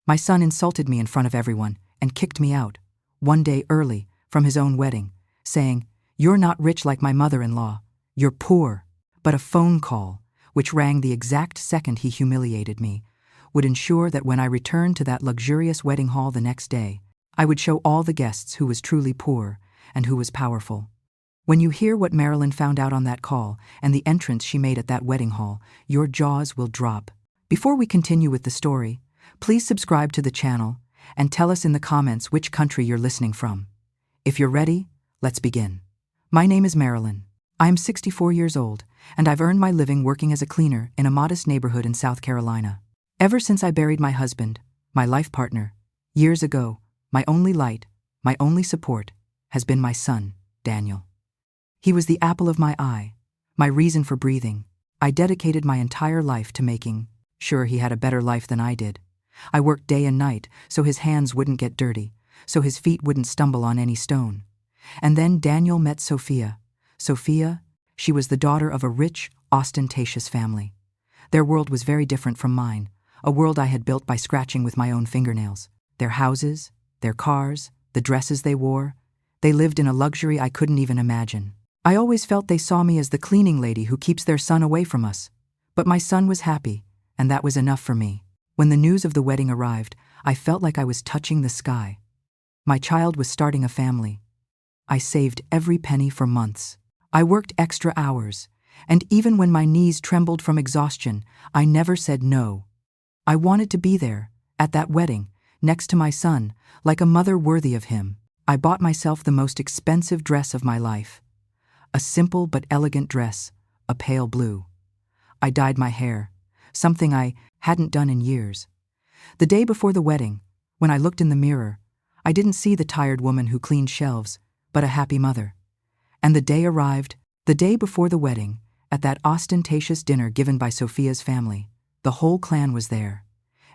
My son insulted me in front of everyone and kicked me out, one day early, from his own wedding, saying, "You're not rich like my mother-in-law. You're poor." But a phone call, which rang the exact second he humiliated me, would ensure that when I returned to that luxurious wedding hall the next day, I would show all the guests who was truly poor and who was powerful. When you hear what Marilyn found out on that call and the entrance she made at that wedding hall, your jaws will drop. Before we continue with the story, please subscribe to the channel and tell us in the comments which country you're listening from. If you're ready, let's begin. My name is Marilyn. I am 64 years old, and I've earned my living working as a cleaner in a modest neighborhood in South Carolina. Ever since I buried my husband, my life partner, years ago, my only light, my only support, has been my son, Daniel. He was the apple of my eye, my reason for breathing. I dedicated my entire life to making sure he had a better life than I did. I worked day and night so his hands wouldn't get dirty, so his feet wouldn't stumble on any stone. And then Daniel met Sophia. Sophia, she was the daughter of a rich, ostentatious family. Their world was very different from mine, a world I had built by scratching with my own fingernails. Their houses, their cars, the dresses they wore, they lived in a luxury I couldn't even imagine. I always felt they saw me as the cleaning lady who keeps their son away from us. But my son was happy, and that was enough for me. When the news of the wedding arrived, I felt like I was touching the sky. My child was starting a family. I saved every penny for months. I worked extra hours, and even when my knees trembled from exhaustion, I never said no. I wanted to be there, at that wedding, next to my son, like a mother worthy of him. I bought myself the most expensive dress of my life. A simple but elegant dress, a pale blue. I dyed my hair, something I hadn't done in years. The day before the wedding, when I looked in the mirror, I didn't see the tired woman who cleaned shelves, but a happy mother. And the day arrived, the day before the wedding, at that ostentatious dinner given by Sophia's family. The whole clan was there.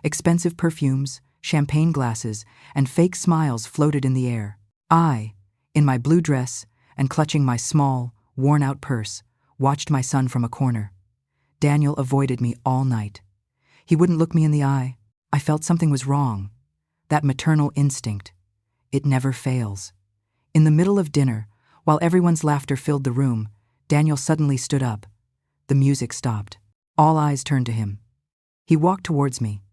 Expensive perfumes, champagne glasses, and fake smiles floated in the air. I, in my blue dress and clutching my small, worn-out purse, watched my son from a corner. Daniel avoided me all night. He wouldn't look me in the eye. I felt something was wrong. That maternal instinct. It never fails. In the middle of dinner, while everyone's laughter filled the room, Daniel suddenly stood up. The music stopped. All eyes turned to him. He walked towards me.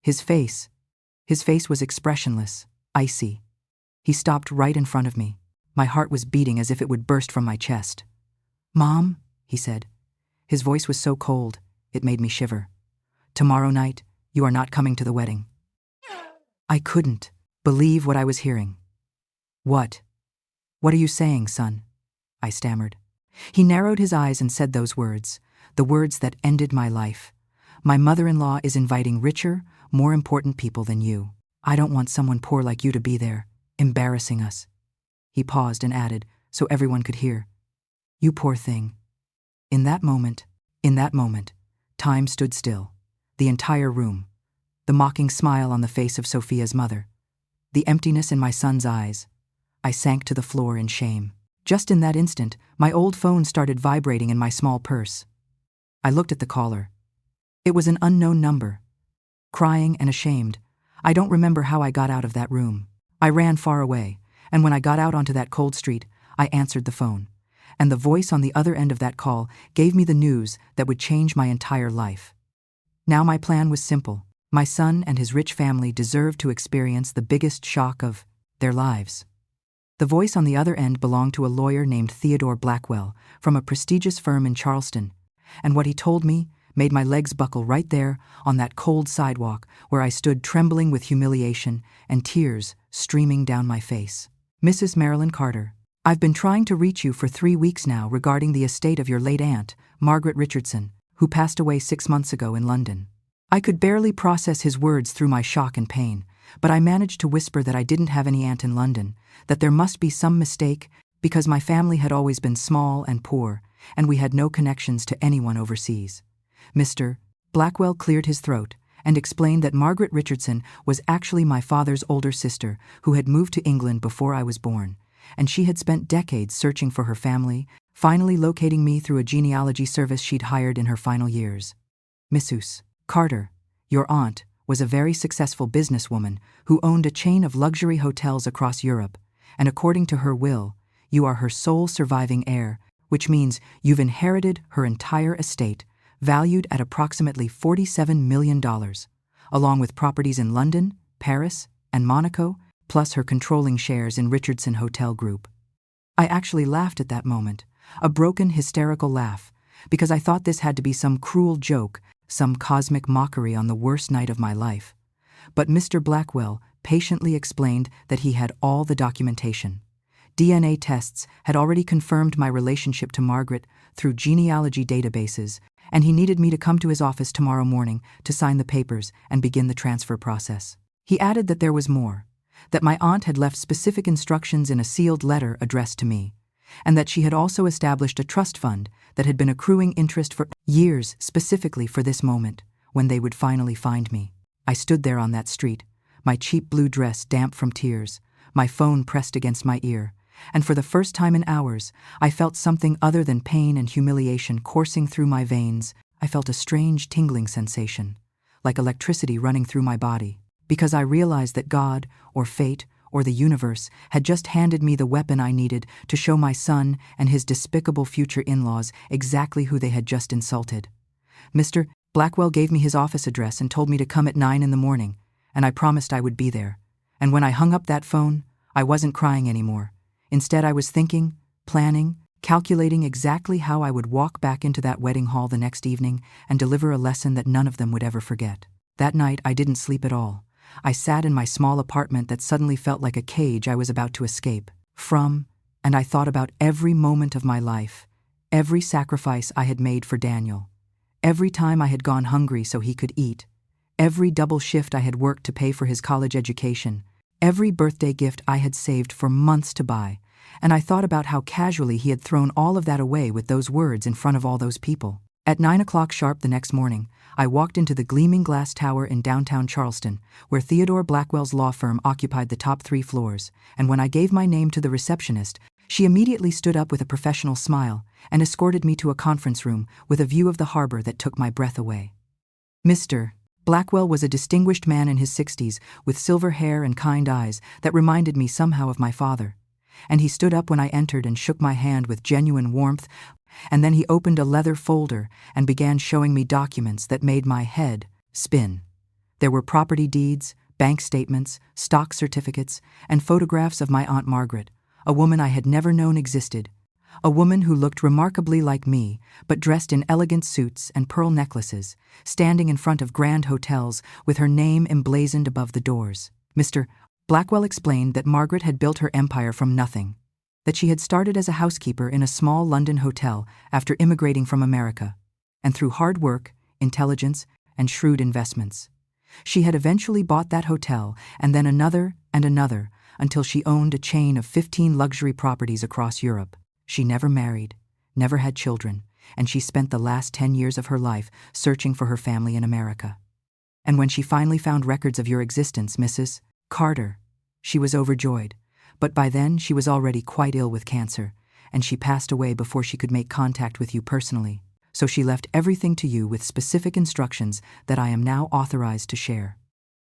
His face was expressionless, icy. He stopped right in front of me. My heart was beating as if it would burst from my chest. "Mom," he said. His voice was so cold, it made me shiver. "Tomorrow night, you are not coming to the wedding." I couldn't believe what I was hearing. What are you saying, son?" I stammered. He narrowed his eyes and said those words, the words that ended my life. "My mother-in-law is inviting richer, more important people than you. I don't want someone poor like you to be there, embarrassing us." He paused and added, so everyone could hear, "You poor thing." In that moment, time stood still. The entire room. The mocking smile on the face of Sophia's mother. The emptiness in my son's eyes. I sank to the floor in shame. Just in that instant, my old phone started vibrating in my small purse. I looked at the caller. It was an unknown number. Crying and ashamed, I don't remember how I got out of that room. I ran far away, and when I got out onto that cold street, I answered the phone. And the voice on the other end of that call gave me the news that would change my entire life. Now my plan was simple. My son and his rich family deserved to experience the biggest shock of their lives. The voice on the other end belonged to a lawyer named Theodore Blackwell from a prestigious firm in Charleston, and what he told me made my legs buckle right there on that cold sidewalk where I stood trembling with humiliation and tears streaming down my face. "Mrs. Marilyn Carter, I've been trying to reach you for 3 weeks now regarding the estate of your late aunt, Margaret Richardson, who passed away 6 months ago in London." I could barely process his words through my shock and pain, but I managed to whisper that I didn't have any aunt in London, that there must be some mistake because my family had always been small and poor, and we had no connections to anyone overseas. Mr. Blackwell cleared his throat and explained that Margaret Richardson was actually my father's older sister who had moved to England before I was born, and she had spent decades searching for her family, finally locating me through a genealogy service she'd hired in her final years. "Mrs. Carter, your aunt was a very successful businesswoman who owned a chain of luxury hotels across Europe, and according to her will, you are her sole surviving heir, which means you've inherited her entire estate, valued at approximately $47 million, along with properties in London, Paris, and Monaco, plus her controlling shares in Richardson Hotel Group. I actually laughed at that moment, a broken, hysterical laugh, because I thought this had to be some cruel joke, some cosmic mockery on the worst night of my life. But Mr. Blackwell patiently explained that he had all the documentation. DNA tests had already confirmed my relationship to Margaret through genealogy databases, and he needed me to come to his office tomorrow morning to sign the papers and begin the transfer process. He added that there was more, that my aunt had left specific instructions in a sealed letter addressed to me, and that she had also established a trust fund that had been accruing interest for years specifically for this moment, when they would finally find me. I stood there on that street, my cheap blue dress damp from tears, my phone pressed against my ear, and for the first time in hours, I felt something other than pain and humiliation coursing through my veins. I felt a strange tingling sensation, like electricity running through my body, because I realized that God, or fate, or the universe had just handed me the weapon I needed to show my son and his despicable future in-laws exactly who they had just insulted. Mr. Blackwell gave me his office address and told me to come at 9 in the morning, and I promised I would be there. And when I hung up that phone, I wasn't crying anymore. Instead, I was thinking, planning, calculating exactly how I would walk back into that wedding hall the next evening and deliver a lesson that none of them would ever forget. That night, I didn't sleep at all. I sat in my small apartment that suddenly felt like a cage I was about to escape from, and I thought about every moment of my life, every sacrifice I had made for Daniel, every time I had gone hungry so he could eat, every double shift I had worked to pay for his college education, every birthday gift I had saved for months to buy, and I thought about how casually he had thrown all of that away with those words in front of all those people. At 9 o'clock sharp the next morning, I walked into the gleaming glass tower in downtown Charleston, where Theodore Blackwell's law firm occupied the top 3 floors, and when I gave my name to the receptionist, she immediately stood up with a professional smile and escorted me to a conference room with a view of the harbor that took my breath away. Mr. Blackwell was a distinguished man in his 60s with silver hair and kind eyes that reminded me somehow of my father, and he stood up when I entered and shook my hand with genuine warmth, and then he opened a leather folder and began showing me documents that made my head spin. There were property deeds, bank statements, stock certificates, and photographs of my Aunt Margaret, a woman I had never known existed, a woman who looked remarkably like me, but dressed in elegant suits and pearl necklaces, standing in front of grand hotels with her name emblazoned above the doors. Mr. Blackwell explained that Margaret had built her empire from nothing, that she had started as a housekeeper in a small London hotel after immigrating from America, and through hard work, intelligence, and shrewd investments, she had eventually bought that hotel and then another and another until she owned a chain of 15 luxury properties across Europe. She never married, never had children, and she spent the last 10 years of her life searching for her family in America. And when she finally found records of your existence, Mrs. Carter, she was overjoyed. But by then, she was already quite ill with cancer, and she passed away before she could make contact with you personally. So she left everything to you with specific instructions that I am now authorized to share.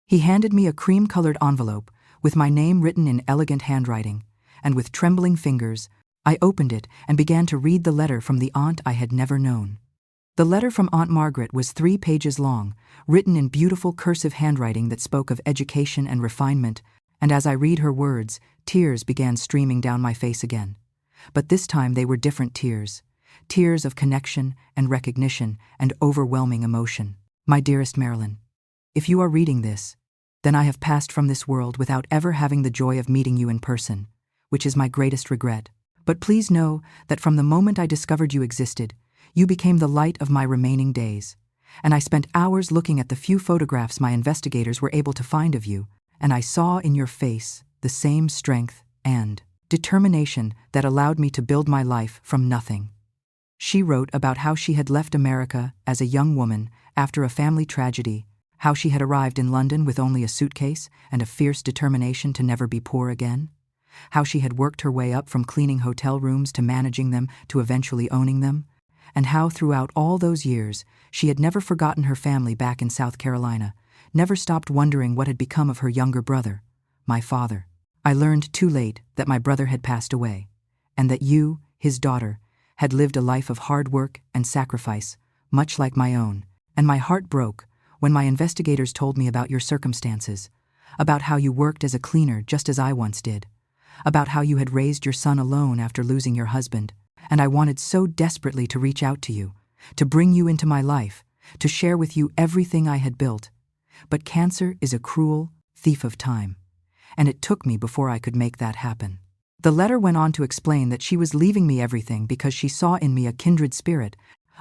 He handed me a cream-colored envelope with my name written in elegant handwriting, and with trembling fingers, I opened it and began to read the letter from the aunt I had never known. The letter from Aunt Margaret was 3 pages long, written in beautiful cursive handwriting that spoke of education and refinement, and as I read her words, tears began streaming down my face again. But this time they were different tears, tears of connection and recognition and overwhelming emotion. My dearest Marilyn, if you are reading this, then I have passed from this world without ever having the joy of meeting you in person, which is my greatest regret. But please know that from the moment I discovered you existed, you became the light of my remaining days, and I spent hours looking at the few photographs my investigators were able to find of you, and I saw in your face the same strength and determination that allowed me to build my life from nothing. She wrote about how she had left America as a young woman after a family tragedy, how she had arrived in London with only a suitcase and a fierce determination to never be poor again, how she had worked her way up from cleaning hotel rooms to managing them to eventually owning them, and how throughout all those years she had never forgotten her family back in South Carolina, never stopped wondering what had become of her younger brother, my father. I learned too late that my brother had passed away, and that you, his daughter, had lived a life of hard work and sacrifice, much like my own, and my heart broke when my investigators told me about your circumstances, about how you worked as a cleaner just as I once did, about how you had raised your son alone after losing your husband, and I wanted so desperately to reach out to you, to bring you into my life, to share with you everything I had built. But cancer is a cruel thief of time, and it took me before I could make that happen. The letter went on to explain that she was leaving me everything because she saw in me a kindred spirit,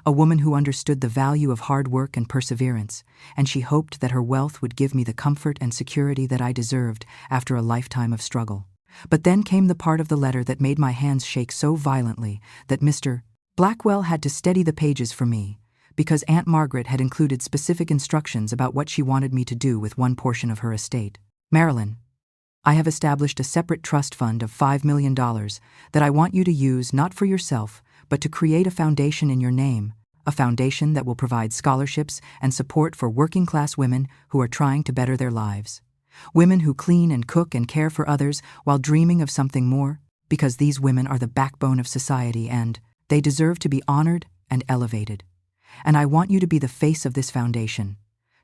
a woman who understood the value of hard work and perseverance, and she hoped that her wealth would give me the comfort and security that I deserved after a lifetime of struggle. But then came the part of the letter that made my hands shake so violently that Mr. Blackwell had to steady the pages for me, because Aunt Margaret had included specific instructions about what she wanted me to do with one portion of her estate. Marilyn, I have established a separate trust fund of $5 million that I want you to use not for yourself, but to create a foundation in your name, a foundation that will provide scholarships and support for working-class women who are trying to better their lives. Women who clean and cook and care for others while dreaming of something more, because these women are the backbone of society and they deserve to be honored and elevated. And I want you to be the face of this foundation,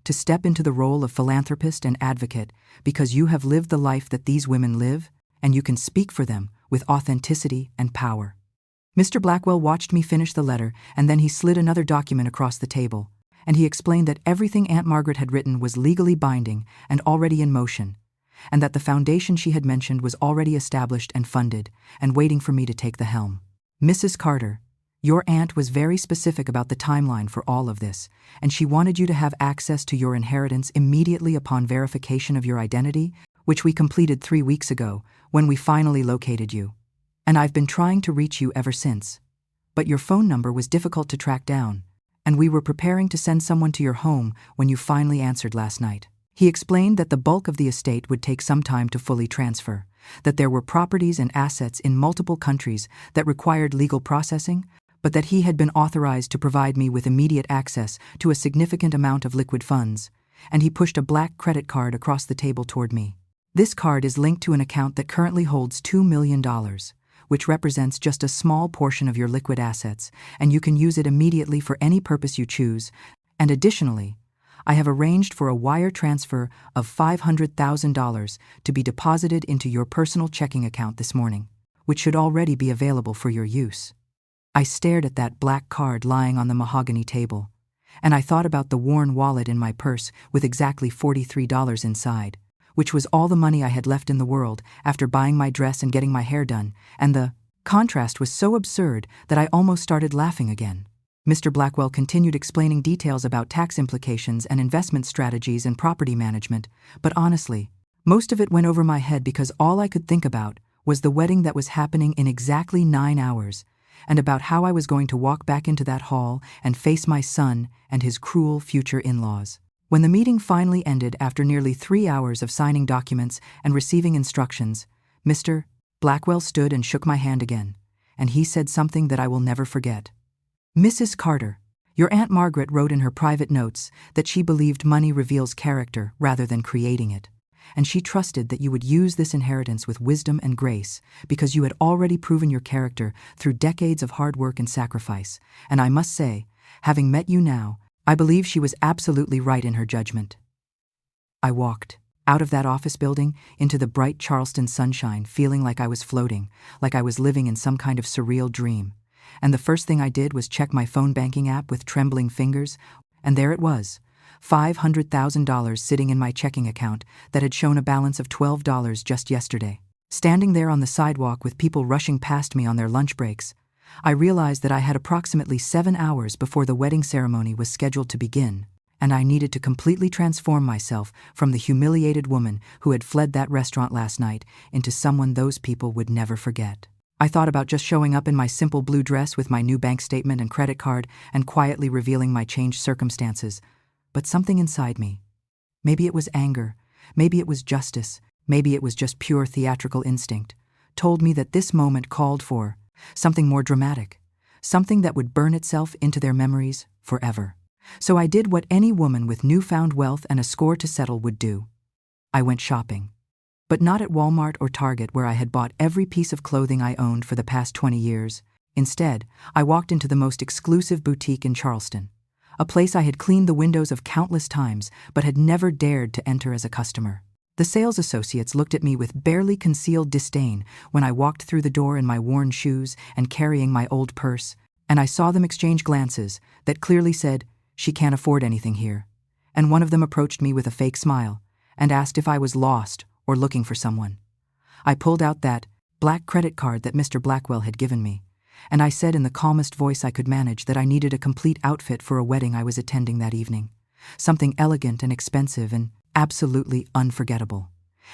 to step into the role of philanthropist and advocate, because you have lived the life that these women live, and you can speak for them with authenticity and power. Mr. Blackwell watched me finish the letter, and then he slid another document across the table, and he explained that everything Aunt Margaret had written was legally binding and already in motion, and that the foundation she had mentioned was already established and funded, and waiting for me to take the helm. Mrs. Carter, your aunt was very specific about the timeline for all of this, and she wanted you to have access to your inheritance immediately upon verification of your identity, which we completed 3 weeks ago, when we finally located you. And I've been trying to reach you ever since. But your phone number was difficult to track down, and we were preparing to send someone to your home when you finally answered last night. He explained that the bulk of the estate would take some time to fully transfer, that there were properties and assets in multiple countries that required legal processing, but that he had been authorized to provide me with immediate access to a significant amount of liquid funds, and he pushed a black credit card across the table toward me. This card is linked to an account that currently holds $2 million, which represents just a small portion of your liquid assets, and you can use it immediately for any purpose you choose. And additionally, I have arranged for a wire transfer of $500,000 to be deposited into your personal checking account this morning, which should already be available for your use. I stared at that black card lying on the mahogany table, and I thought about the worn wallet in my purse with exactly $43 inside, which was all the money I had left in the world after buying my dress and getting my hair done, and the contrast was so absurd that I almost started laughing again. Mr. Blackwell continued explaining details about tax implications and investment strategies and property management, but honestly, most of it went over my head because all I could think about was the wedding that was happening in exactly 9 hours, and about how I was going to walk back into that hall and face my son and his cruel future in-laws. When the meeting finally ended after nearly 3 hours of signing documents and receiving instructions, Mr. Blackwell stood and shook my hand again, and he said something that I will never forget. Mrs. Carter, your Aunt Margaret wrote in her private notes that she believed money reveals character rather than creating it, and she trusted that you would use this inheritance with wisdom and grace because you had already proven your character through decades of hard work and sacrifice, and I must say, having met you now, I believe she was absolutely right in her judgment. I walked out of that office building into the bright Charleston sunshine, feeling like I was floating, like I was living in some kind of surreal dream. And the first thing I did was check my phone banking app with trembling fingers, and there it was, $500,000 sitting in my checking account that had shown a balance of $12 just yesterday. Standing there on the sidewalk with people rushing past me on their lunch breaks, I realized that I had approximately 7 hours before the wedding ceremony was scheduled to begin, and I needed to completely transform myself from the humiliated woman who had fled that restaurant last night into someone those people would never forget. I thought about just showing up in my simple blue dress with my new bank statement and credit card and quietly revealing my changed circumstances, but something inside me, maybe it was anger, maybe it was justice, maybe it was just pure theatrical instinct, told me that this moment called for something more dramatic, something that would burn itself into their memories forever. So I did what any woman with newfound wealth and a score to settle would do. I went shopping. But not at Walmart or Target, where I had bought every piece of clothing I owned for the past 20 years. Instead, I walked into the most exclusive boutique in Charleston, a place I had cleaned the windows of countless times but had never dared to enter as a customer. The sales associates looked at me with barely concealed disdain when I walked through the door in my worn shoes and carrying my old purse, and I saw them exchange glances that clearly said, "She can't afford anything here." And one of them approached me with a fake smile and asked if I was lost or looking for someone. I pulled out that black credit card that Mr. Blackwell had given me, and I said in the calmest voice I could manage that I needed a complete outfit for a wedding I was attending that evening. Something elegant and expensive and absolutely unforgettable.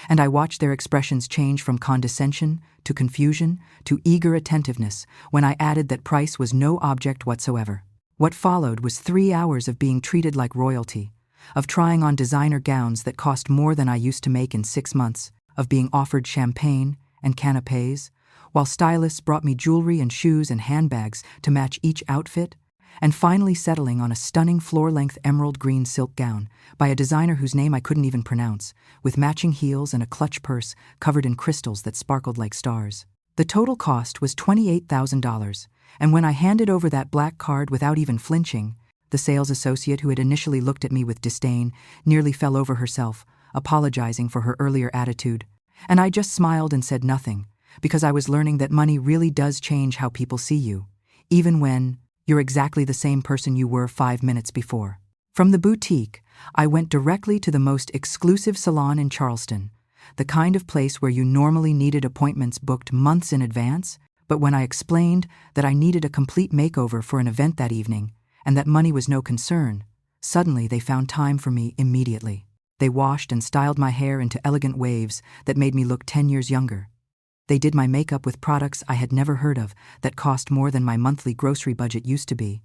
And I watched their expressions change from condescension to confusion to eager attentiveness when I added that price was no object whatsoever. What followed was 3 hours of being treated like royalty, of trying on designer gowns that cost more than I used to make in 6 months, of being offered champagne and canapés, while stylists brought me jewelry and shoes and handbags to match each outfit, and finally settling on a stunning floor-length emerald green silk gown by a designer whose name I couldn't even pronounce, with matching heels and a clutch purse covered in crystals that sparkled like stars. The total cost was $28,000, and when I handed over that black card without even flinching, the sales associate who had initially looked at me with disdain nearly fell over herself, apologizing for her earlier attitude, and I just smiled and said nothing, because I was learning that money really does change how people see you, even when you're exactly the same person you were 5 minutes before. From the boutique, I went directly to the most exclusive salon in Charleston, the kind of place where you normally needed appointments booked months in advance, but when I explained that I needed a complete makeover for an event that evening, and that money was no concern, suddenly they found time for me immediately. They washed and styled my hair into elegant waves that made me look 10 years younger. They did my makeup with products I had never heard of that cost more than my monthly grocery budget used to be.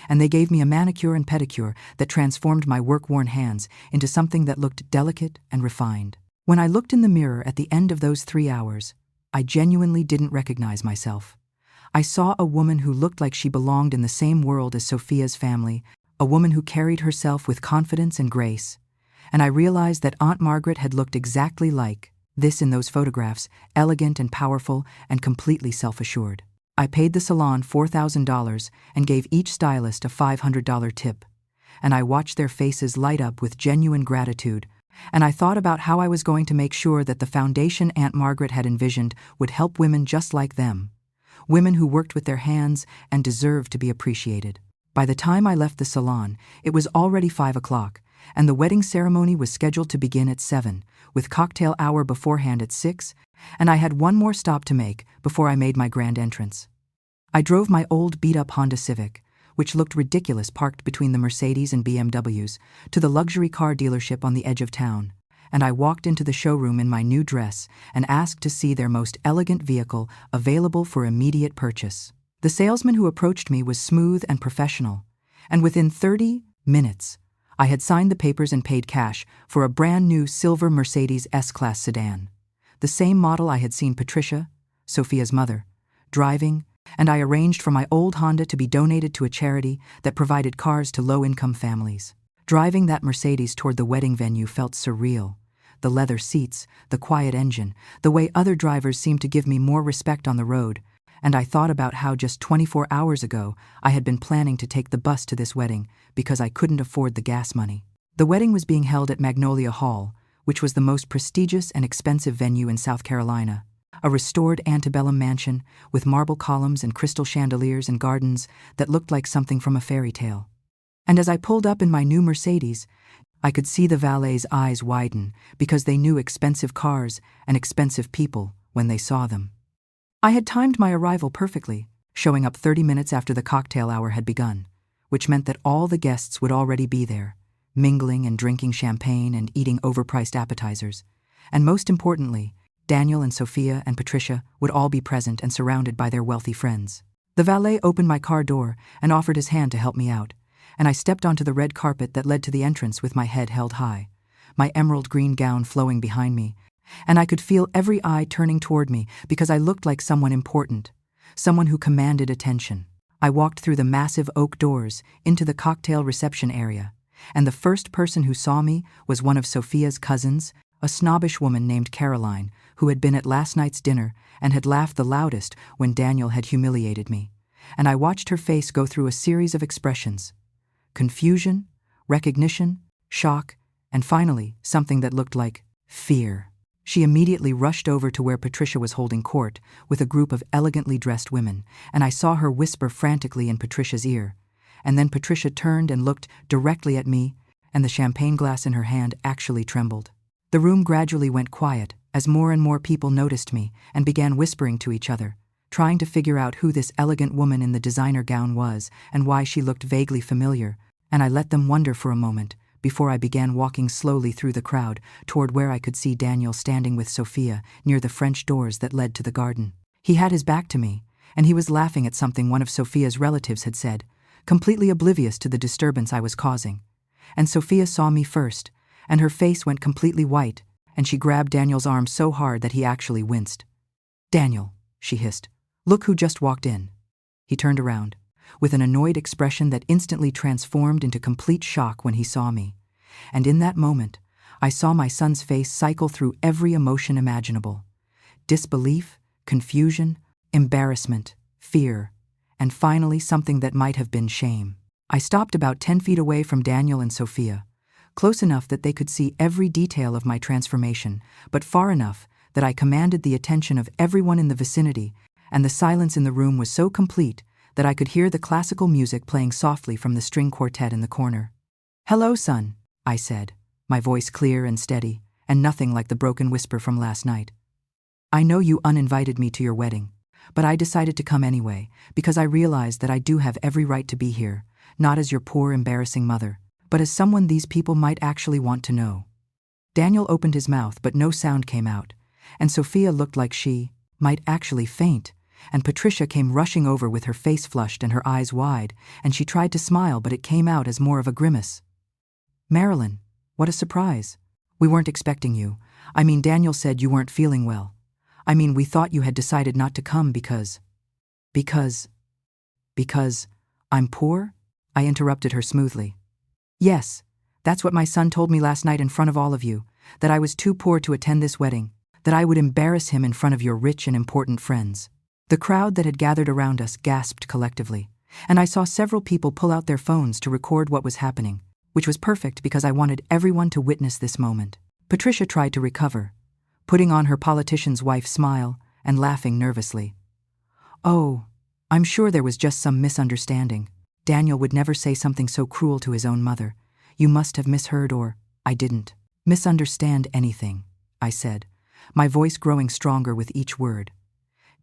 And they gave me a manicure and pedicure that transformed my work-worn hands into something that looked delicate and refined. When I looked in the mirror at the end of those 3 hours, I genuinely didn't recognize myself. I saw a woman who looked like she belonged in the same world as Sophia's family, a woman who carried herself with confidence and grace. And I realized that Aunt Margaret had looked exactly like this in those photographs, elegant and powerful and completely self-assured. I paid the salon $4,000 and gave each stylist a $500 tip. And I watched their faces light up with genuine gratitude, and I thought about how I was going to make sure that the foundation Aunt Margaret had envisioned would help women just like them, women who worked with their hands and deserved to be appreciated. By the time I left the salon, it was already 5 o'clock, and the wedding ceremony was scheduled to begin at 7, with cocktail hour beforehand at 6, and I had one more stop to make before I made my grand entrance. I drove my old beat-up Honda Civic, which looked ridiculous parked between the Mercedes and BMWs, to the luxury car dealership on the edge of town, and I walked into the showroom in my new dress and asked to see their most elegant vehicle available for immediate purchase. The salesman who approached me was smooth and professional, and within 30 minutes, I had signed the papers and paid cash for a brand new silver Mercedes S-Class sedan, the same model I had seen Patricia, Sophia's mother, driving, and I arranged for my old Honda to be donated to a charity that provided cars to low-income families. Driving that Mercedes toward the wedding venue felt surreal. The leather seats, the quiet engine, the way other drivers seemed to give me more respect on the road, and I thought about how just 24 hours ago I had been planning to take the bus to this wedding because I couldn't afford the gas money. The wedding was being held at Magnolia Hall, which was the most prestigious and expensive venue in South Carolina, a restored antebellum mansion with marble columns and crystal chandeliers and gardens that looked like something from a fairy tale. And as I pulled up in my new Mercedes, I could see the valet's eyes widen because they knew expensive cars and expensive people when they saw them. I had timed my arrival perfectly, showing up 30 minutes after the cocktail hour had begun, which meant that all the guests would already be there, mingling and drinking champagne and eating overpriced appetizers. And most importantly, Daniel and Sophia and Patricia would all be present and surrounded by their wealthy friends. The valet opened my car door and offered his hand to help me out, and I stepped onto the red carpet that led to the entrance with my head held high, my emerald green gown flowing behind me, and I could feel every eye turning toward me because I looked like someone important, someone who commanded attention. I walked through the massive oak doors into the cocktail reception area, and the first person who saw me was one of Sophia's cousins, a snobbish woman named Caroline, who had been at last night's dinner and had laughed the loudest when Daniel had humiliated me. And I watched her face go through a series of expressions: confusion, recognition, shock, and finally, something that looked like fear. She immediately rushed over to where Patricia was holding court with a group of elegantly dressed women, and I saw her whisper frantically in Patricia's ear. And then Patricia turned and looked directly at me, and the champagne glass in her hand actually trembled. The room gradually went quiet as more and more people noticed me and began whispering to each other, trying to figure out who this elegant woman in the designer gown was and why she looked vaguely familiar, and I let them wonder for a moment before I began walking slowly through the crowd toward where I could see Daniel standing with Sophia near the French doors that led to the garden. He had his back to me, and he was laughing at something one of Sophia's relatives had said, completely oblivious to the disturbance I was causing. And Sophia saw me first, and her face went completely white, and she grabbed Daniel's arm so hard that he actually winced. "Daniel," she hissed, "look who just walked in." He turned around, with an annoyed expression that instantly transformed into complete shock when he saw me. And in that moment, I saw my son's face cycle through every emotion imaginable: disbelief, confusion, embarrassment, fear, and finally something that might have been shame. I stopped about 10 feet away from Daniel and Sophia, close enough that they could see every detail of my transformation, but far enough that I commanded the attention of everyone in the vicinity, and the silence in the room was so complete that I could hear the classical music playing softly from the string quartet in the corner. "Hello, son," I said, my voice clear and steady, and nothing like the broken whisper from last night. "I know you uninvited me to your wedding, but I decided to come anyway because I realized that I do have every right to be here, not as your poor, embarrassing mother, but as someone these people might actually want to know." Daniel opened his mouth, but no sound came out, and Sophia looked like she might actually faint, and Patricia came rushing over with her face flushed and her eyes wide, and she tried to smile, but it came out as more of a grimace. "Marilyn, what a surprise. We weren't expecting you. I mean, Daniel said you weren't feeling well. I mean, we thought you had decided not to come because I'm poor?" I interrupted her smoothly. "Yes, that's what my son told me last night in front of all of you, that I was too poor to attend this wedding, that I would embarrass him in front of your rich and important friends." The crowd that had gathered around us gasped collectively, and I saw several people pull out their phones to record what was happening, which was perfect because I wanted everyone to witness this moment. Patricia tried to recover, putting on her politician's wife smile and laughing nervously. "Oh, I'm sure there was just some misunderstanding. Daniel would never say something so cruel to his own mother. You must have misheard, or I didn't misunderstand anything," I said, my voice growing stronger with each word.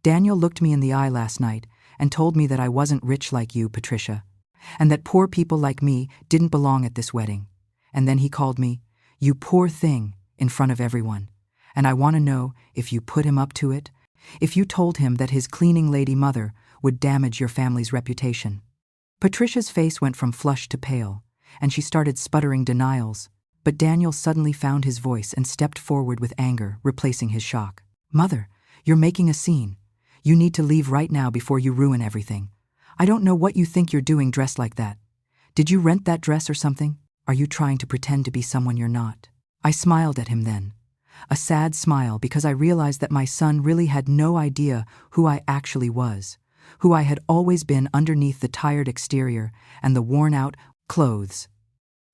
"Daniel looked me in the eye last night and told me that I wasn't rich like you, Patricia, and that poor people like me didn't belong at this wedding. And then he called me, 'You poor thing,' in front of everyone. And I want to know if you put him up to it, if you told him that his cleaning lady mother would damage your family's reputation." Patricia's face went from flushed to pale, and she started sputtering denials, but Daniel suddenly found his voice and stepped forward with anger, replacing his shock. "Mother, you're making a scene. You need to leave right now before you ruin everything. I don't know what you think you're doing dressed like that. Did you rent that dress or something? Are you trying to pretend to be someone you're not?" I smiled at him then, a sad smile, because I realized that my son really had no idea who I actually was, who I had always been underneath the tired exterior and the worn-out clothes.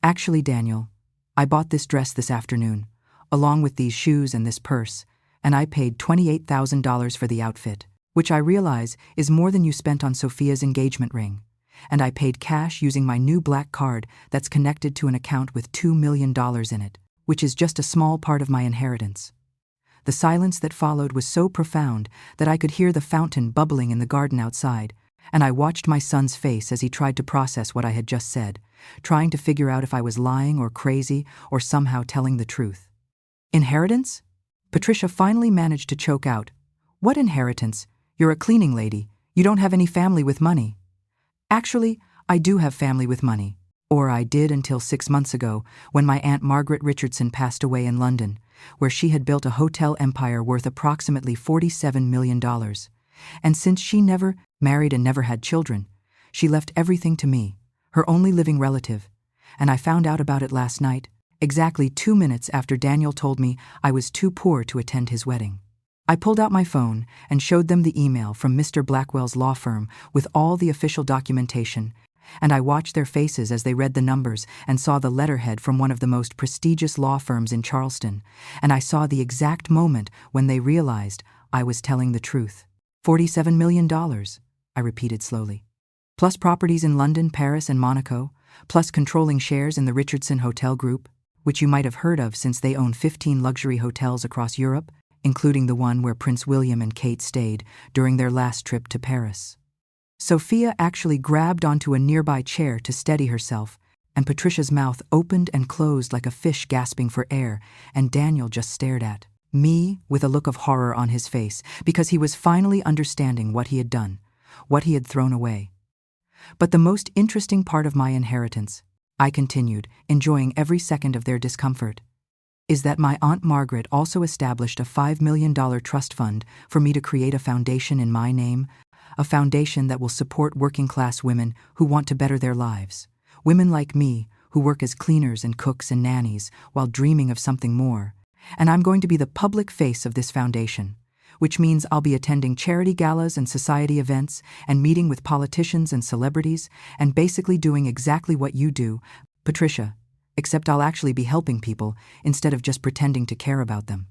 "Actually, Daniel, I bought this dress this afternoon, along with these shoes and this purse, and I paid $28,000 for the outfit, which I realize is more than you spent on Sophia's engagement ring. And I paid cash using my new black card that's connected to an account with $2 million in it, which is just a small part of my inheritance." The silence that followed was so profound that I could hear the fountain bubbling in the garden outside, and I watched my son's face as he tried to process what I had just said, trying to figure out if I was lying or crazy or somehow telling the truth. "Inheritance?" Patricia finally managed to choke out. "What inheritance? You're a cleaning lady. You don't have any family with money." "Actually, I do have family with money. Or I did until 6 months ago, when my Aunt Margaret Richardson passed away in London, where she had built a hotel empire worth approximately $47 million. And since she never married and never had children, She left everything to me, her only living relative, and I found out about it last night, exactly 2 minutes after Daniel told me I was too poor to attend his wedding. I pulled out my phone and showed them the email from Mr. Blackwell's law firm with all the official documentation, and I watched their faces as they read the numbers and saw the letterhead from one of the most prestigious law firms in Charleston, and I saw the exact moment when they realized I was telling the truth. $47 million, I repeated slowly. Plus properties in London, Paris, and Monaco, plus controlling shares in the Richardson Hotel Group, which you might have heard of since they own 15 luxury hotels across Europe, including the one where Prince William and Kate stayed during their last trip to Paris. Sophia actually grabbed onto a nearby chair to steady herself, and Patricia's mouth opened and closed like a fish gasping for air, and Daniel just stared at me with a look of horror on his face because he was finally understanding what he had done, what he had thrown away. But the most interesting part of my inheritance, I continued, enjoying every second of their discomfort, is that my Aunt Margaret also established a $5 million trust fund for me to create a foundation in my name, a foundation that will support working-class women who want to better their lives, women like me who work as cleaners and cooks and nannies while dreaming of something more. And I'm going to be the public face of this foundation, which means I'll be attending charity galas and society events and meeting with politicians and celebrities and basically doing exactly what you do, Patricia, except I'll actually be helping people instead of just pretending to care about them.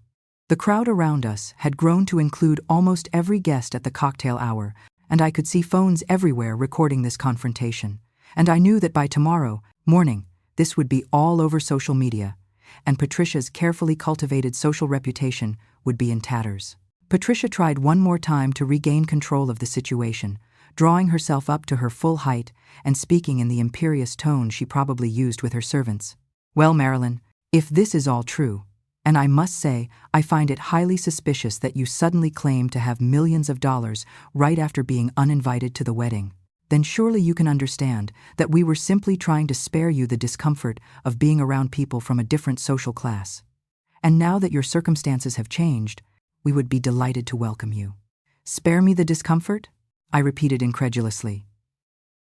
The crowd around us had grown to include almost every guest at the cocktail hour, and I could see phones everywhere recording this confrontation. And I knew that by tomorrow morning, this would be all over social media, and Patricia's carefully cultivated social reputation would be in tatters. Patricia tried one more time to regain control of the situation, drawing herself up to her full height and speaking in the imperious tone she probably used with her servants. Well, Marilyn, if this is all true, and I must say I find it highly suspicious that you suddenly claim to have millions of dollars right after being uninvited to the wedding, then surely you can understand that we were simply trying to spare you the discomfort of being around people from a different social class. And now that your circumstances have changed, we would be delighted to welcome you. Spare me the discomfort? I repeated incredulously.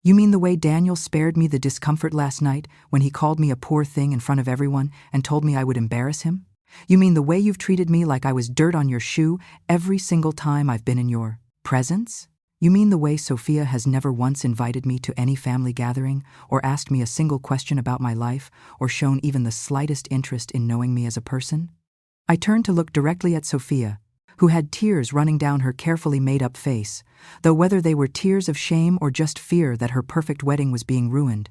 You mean the way Daniel spared me the discomfort last night when he called me a poor thing in front of everyone and told me I would embarrass him? You mean the way you've treated me like I was dirt on your shoe every single time I've been in your presence? You mean the way Sophia has never once invited me to any family gathering or asked me a single question about my life or shown even the slightest interest in knowing me as a person? I turned to look directly at Sophia, who had tears running down her carefully made-up face, though whether they were tears of shame or just fear that her perfect wedding was being ruined,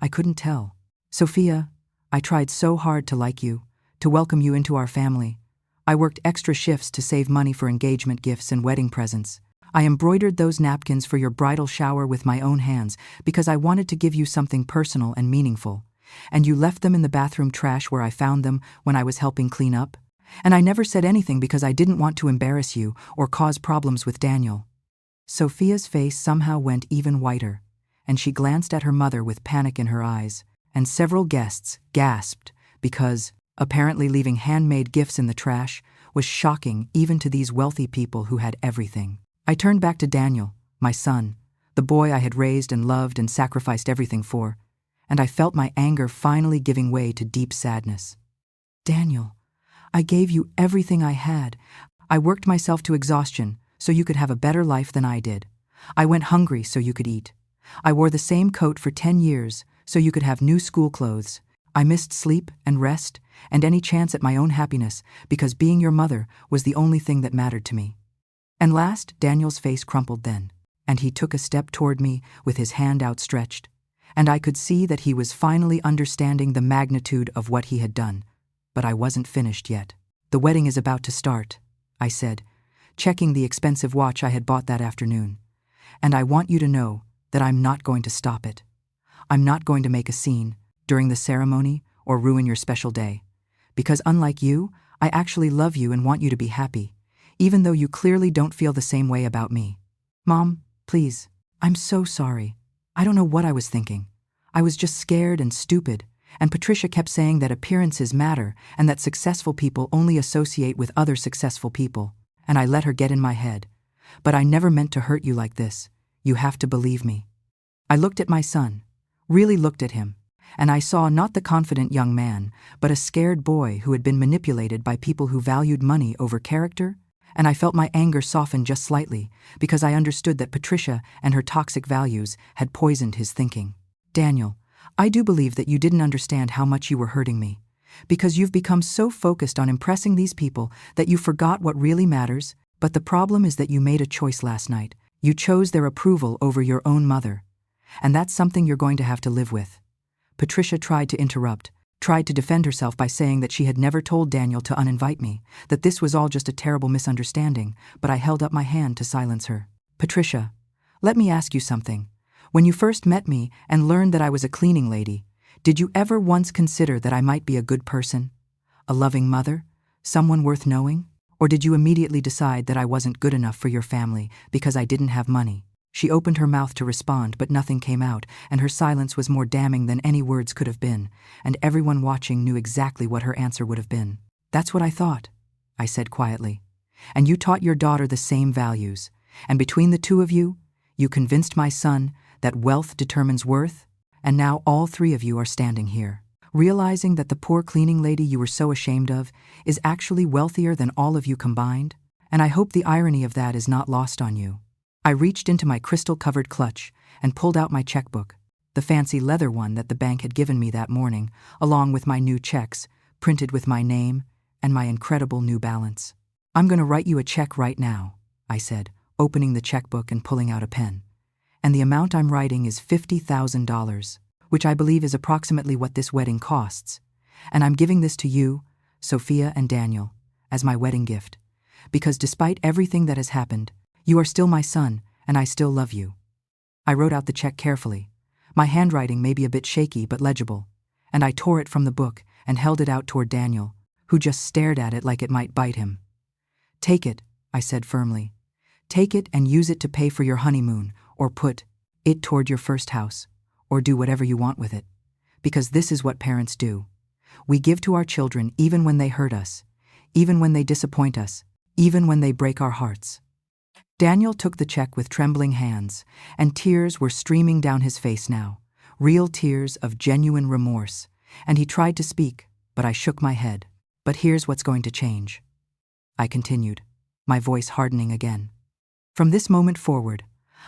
I couldn't tell. Sophia, I tried so hard to like you, to welcome you into our family. I worked extra shifts to save money for engagement gifts and wedding presents. I embroidered those napkins for your bridal shower with my own hands because I wanted to give you something personal and meaningful, and you left them in the bathroom trash where I found them when I was helping clean up. And I never said anything because I didn't want to embarrass you or cause problems with Daniel. Sophia's face somehow went even whiter, and she glanced at her mother with panic in her eyes, and several guests gasped because, apparently leaving handmade gifts in the trash was shocking even to these wealthy people who had everything. I turned back to Daniel, my son, the boy I had raised and loved and sacrificed everything for, and I felt my anger finally giving way to deep sadness. Daniel, I gave you everything I had. I worked myself to exhaustion so you could have a better life than I did. I went hungry so you could eat. I wore the same coat for 10 years so you could have new school clothes. I missed sleep and rest and any chance at my own happiness because being your mother was the only thing that mattered to me. And last, Daniel's face crumpled then, and he took a step toward me with his hand outstretched, and I could see that he was finally understanding the magnitude of what he had done. But I wasn't finished yet. The wedding is about to start, I said, checking the expensive watch I had bought that afternoon. And I want you to know that I'm not going to stop it. I'm not going to make a scene during the ceremony or ruin your special day. Because unlike you, I actually love you and want you to be happy, even though you clearly don't feel the same way about me. Mom, please, I'm so sorry. I don't know what I was thinking. I was just scared and stupid. And Patricia kept saying that appearances matter and that successful people only associate with other successful people, and I let her get in my head. But I never meant to hurt you like this. You have to believe me. I looked at my son, really looked at him, and I saw not the confident young man, but a scared boy who had been manipulated by people who valued money over character, and I felt my anger soften just slightly because I understood that Patricia and her toxic values had poisoned his thinking. Daniel, I do believe that you didn't understand how much you were hurting me, because you've become so focused on impressing these people that you forgot what really matters. But the problem is that you made a choice last night. You chose their approval over your own mother, and that's something you're going to have to live with. Patricia tried to interrupt, tried to defend herself by saying that she had never told Daniel to uninvite me, that this was all just a terrible misunderstanding, but I held up my hand to silence her. Patricia, let me ask you something. When you first met me and learned that I was a cleaning lady, did you ever once consider that I might be a good person? A loving mother? Someone worth knowing? Or did you immediately decide that I wasn't good enough for your family because I didn't have money? She opened her mouth to respond, but nothing came out, and her silence was more damning than any words could have been, and everyone watching knew exactly what her answer would have been. That's what I thought, I said quietly. And you taught your daughter the same values, and between the two of you, you convinced my son that wealth determines worth, and now all three of you are standing here, realizing that the poor cleaning lady you were so ashamed of is actually wealthier than all of you combined, and I hope the irony of that is not lost on you. I reached into my crystal-covered clutch and pulled out my checkbook, the fancy leather one that the bank had given me that morning, along with my new checks, printed with my name and my incredible new balance. I'm going to write you a check right now, I said, opening the checkbook and pulling out a pen. And the amount I'm writing is $50,000, which I believe is approximately what this wedding costs. And I'm giving this to you, Sophia and Daniel, as my wedding gift, because despite everything that has happened, you are still my son, and I still love you. I wrote out the check carefully. My handwriting may be a bit shaky but legible, and I tore it from the book and held it out toward Daniel, who just stared at it like it might bite him. Take it, I said firmly. Take it and use it to pay for your honeymoon, or put it toward your first house, or do whatever you want with it. Because this is what parents do. We give to our children even when they hurt us, even when they disappoint us, even when they break our hearts. Daniel took the check with trembling hands, and tears were streaming down his face now, real tears of genuine remorse, and he tried to speak, but I shook my head. But here's what's going to change, I continued, my voice hardening again. From this moment forward,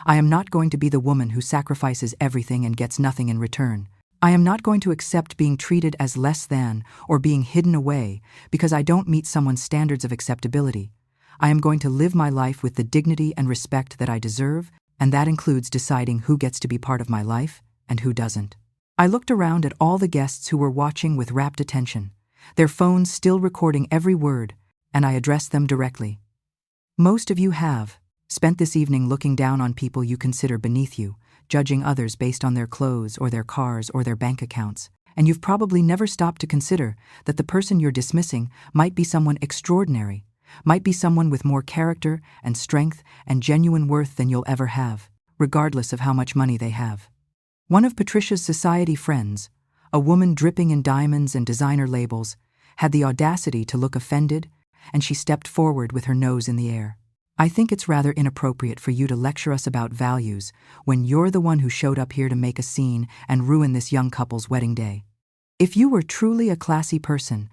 I am not going to be the woman who sacrifices everything and gets nothing in return. I am not going to accept being treated as less than or being hidden away because I don't meet someone's standards of acceptability. I am going to live my life with the dignity and respect that I deserve, and that includes deciding who gets to be part of my life and who doesn't. I looked around at all the guests who were watching with rapt attention, their phones still recording every word, and I addressed them directly. Most of you have spent this evening looking down on people you consider beneath you, judging others based on their clothes or their cars or their bank accounts, and you've probably never stopped to consider that the person you're dismissing might be someone extraordinary, might be someone with more character and strength and genuine worth than you'll ever have, regardless of how much money they have. One of Patricia's society friends, a woman dripping in diamonds and designer labels, had the audacity to look offended, and she stepped forward with her nose in the air. I think it's rather inappropriate for you to lecture us about values when you're the one who showed up here to make a scene and ruin this young couple's wedding day. If you were truly a classy person,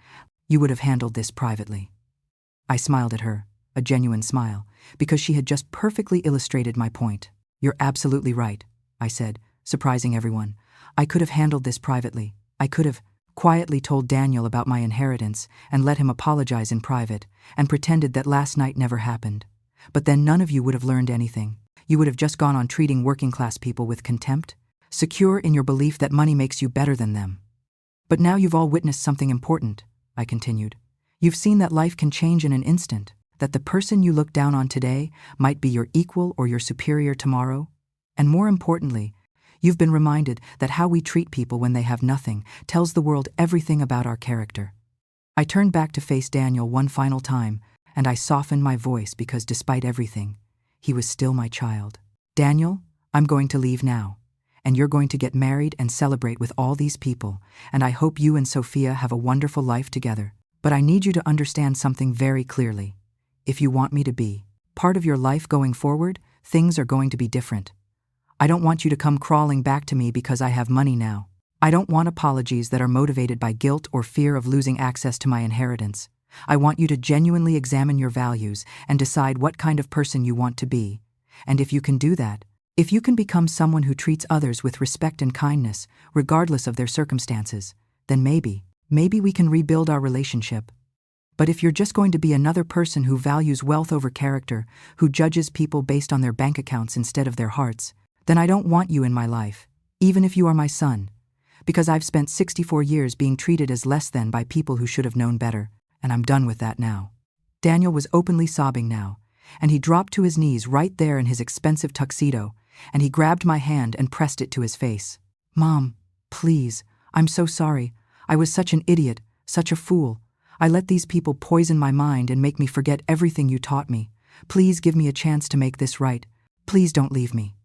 you would have handled this privately. I smiled at her, a genuine smile, because she had just perfectly illustrated my point. You're absolutely right, I said, surprising everyone. I could have handled this privately. I could have quietly told Daniel about my inheritance and let him apologize in private and pretended that last night never happened. But then none of you would have learned anything. You would have just gone on treating working-class people with contempt, secure in your belief that money makes you better than them. But now you've all witnessed something important, I continued. You've seen that life can change in an instant, that the person you look down on today might be your equal or your superior tomorrow. And more importantly, you've been reminded that how we treat people when they have nothing tells the world everything about our character. I turned back to face Daniel one final time, and I softened my voice because despite everything, he was still my child. Daniel, I'm going to leave now, and you're going to get married and celebrate with all these people, and I hope you and Sophia have a wonderful life together. But I need you to understand something very clearly. If you want me to be part of your life going forward, things are going to be different. I don't want you to come crawling back to me because I have money now. I don't want apologies that are motivated by guilt or fear of losing access to my inheritance. I want you to genuinely examine your values and decide what kind of person you want to be. And if you can do that, if you can become someone who treats others with respect and kindness, regardless of their circumstances, then maybe we can rebuild our relationship. But if you're just going to be another person who values wealth over character, who judges people based on their bank accounts instead of their hearts, then I don't want you in my life, even if you are my son. Because I've spent 64 years being treated as less than by people who should have known better, and I'm done with that now. Daniel was openly sobbing now, and he dropped to his knees right there in his expensive tuxedo, and he grabbed my hand and pressed it to his face. Mom, please, I'm so sorry. I was such an idiot, such a fool. I let these people poison my mind and make me forget everything you taught me. Please give me a chance to make this right. Please don't leave me.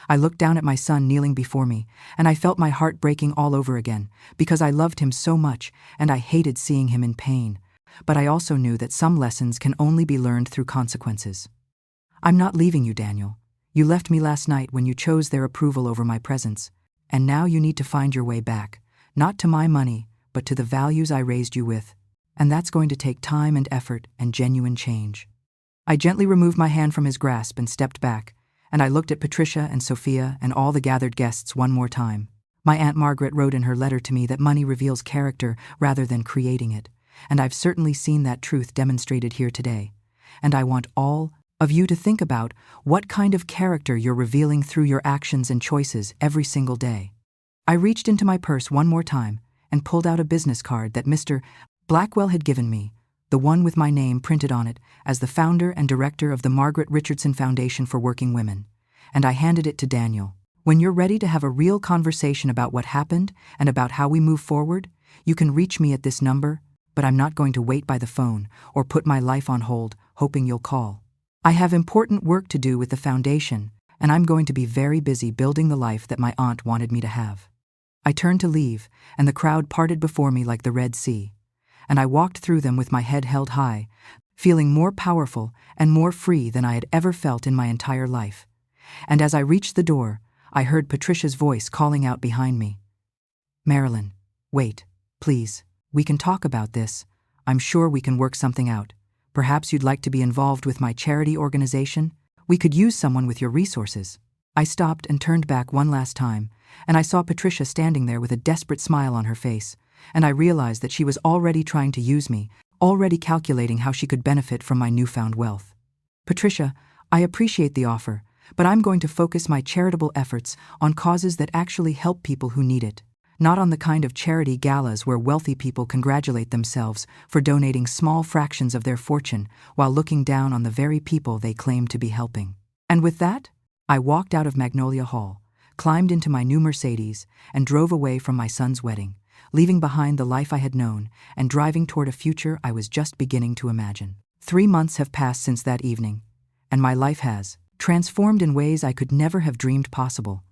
I looked down at my son kneeling before me, and I felt my heart breaking all over again, because I loved him so much, and I hated seeing him in pain. But I also knew that some lessons can only be learned through consequences. I'm not leaving you, Daniel. You left me last night when you chose their approval over my presence, and now you need to find your way back, not to my money, but to the values I raised you with, and that's going to take time and effort and genuine change. I gently removed my hand from his grasp and stepped back, and I looked at Patricia and Sophia and all the gathered guests one more time. My Aunt Margaret wrote in her letter to me that money reveals character rather than creating it, and I've certainly seen that truth demonstrated here today. And I want all of you to think about what kind of character you're revealing through your actions and choices every single day. I reached into my purse one more time and pulled out a business card that Mr. Blackwell had given me, the one with my name printed on it as the founder and director of the Margaret Richardson Foundation for Working Women, and I handed it to Daniel. When you're ready to have a real conversation about what happened and about how we move forward, you can reach me at this number, but I'm not going to wait by the phone or put my life on hold hoping you'll call. I have important work to do with the foundation, and I'm going to be very busy building the life that my aunt wanted me to have. I turned to leave, and the crowd parted before me like the Red Sea, and I walked through them with my head held high, feeling more powerful and more free than I had ever felt in my entire life. And as I reached the door, I heard Patricia's voice calling out behind me. Marilyn, wait, please. We can talk about this. I'm sure we can work something out. Perhaps you'd like to be involved with my charity organization? We could use someone with your resources. I stopped and turned back one last time, and I saw Patricia standing there with a desperate smile on her face, and I realized that she was already trying to use me, already calculating how she could benefit from my newfound wealth. Patricia, I appreciate the offer, but I'm going to focus my charitable efforts on causes that actually help people who need it, not on the kind of charity galas where wealthy people congratulate themselves for donating small fractions of their fortune while looking down on the very people they claim to be helping. And with that, I walked out of Magnolia Hall, climbed into my new Mercedes, and drove away from my son's wedding, leaving behind the life I had known and driving toward a future I was just beginning to imagine. 3 months have passed since that evening, and my life has transformed in ways I could never have dreamed possible.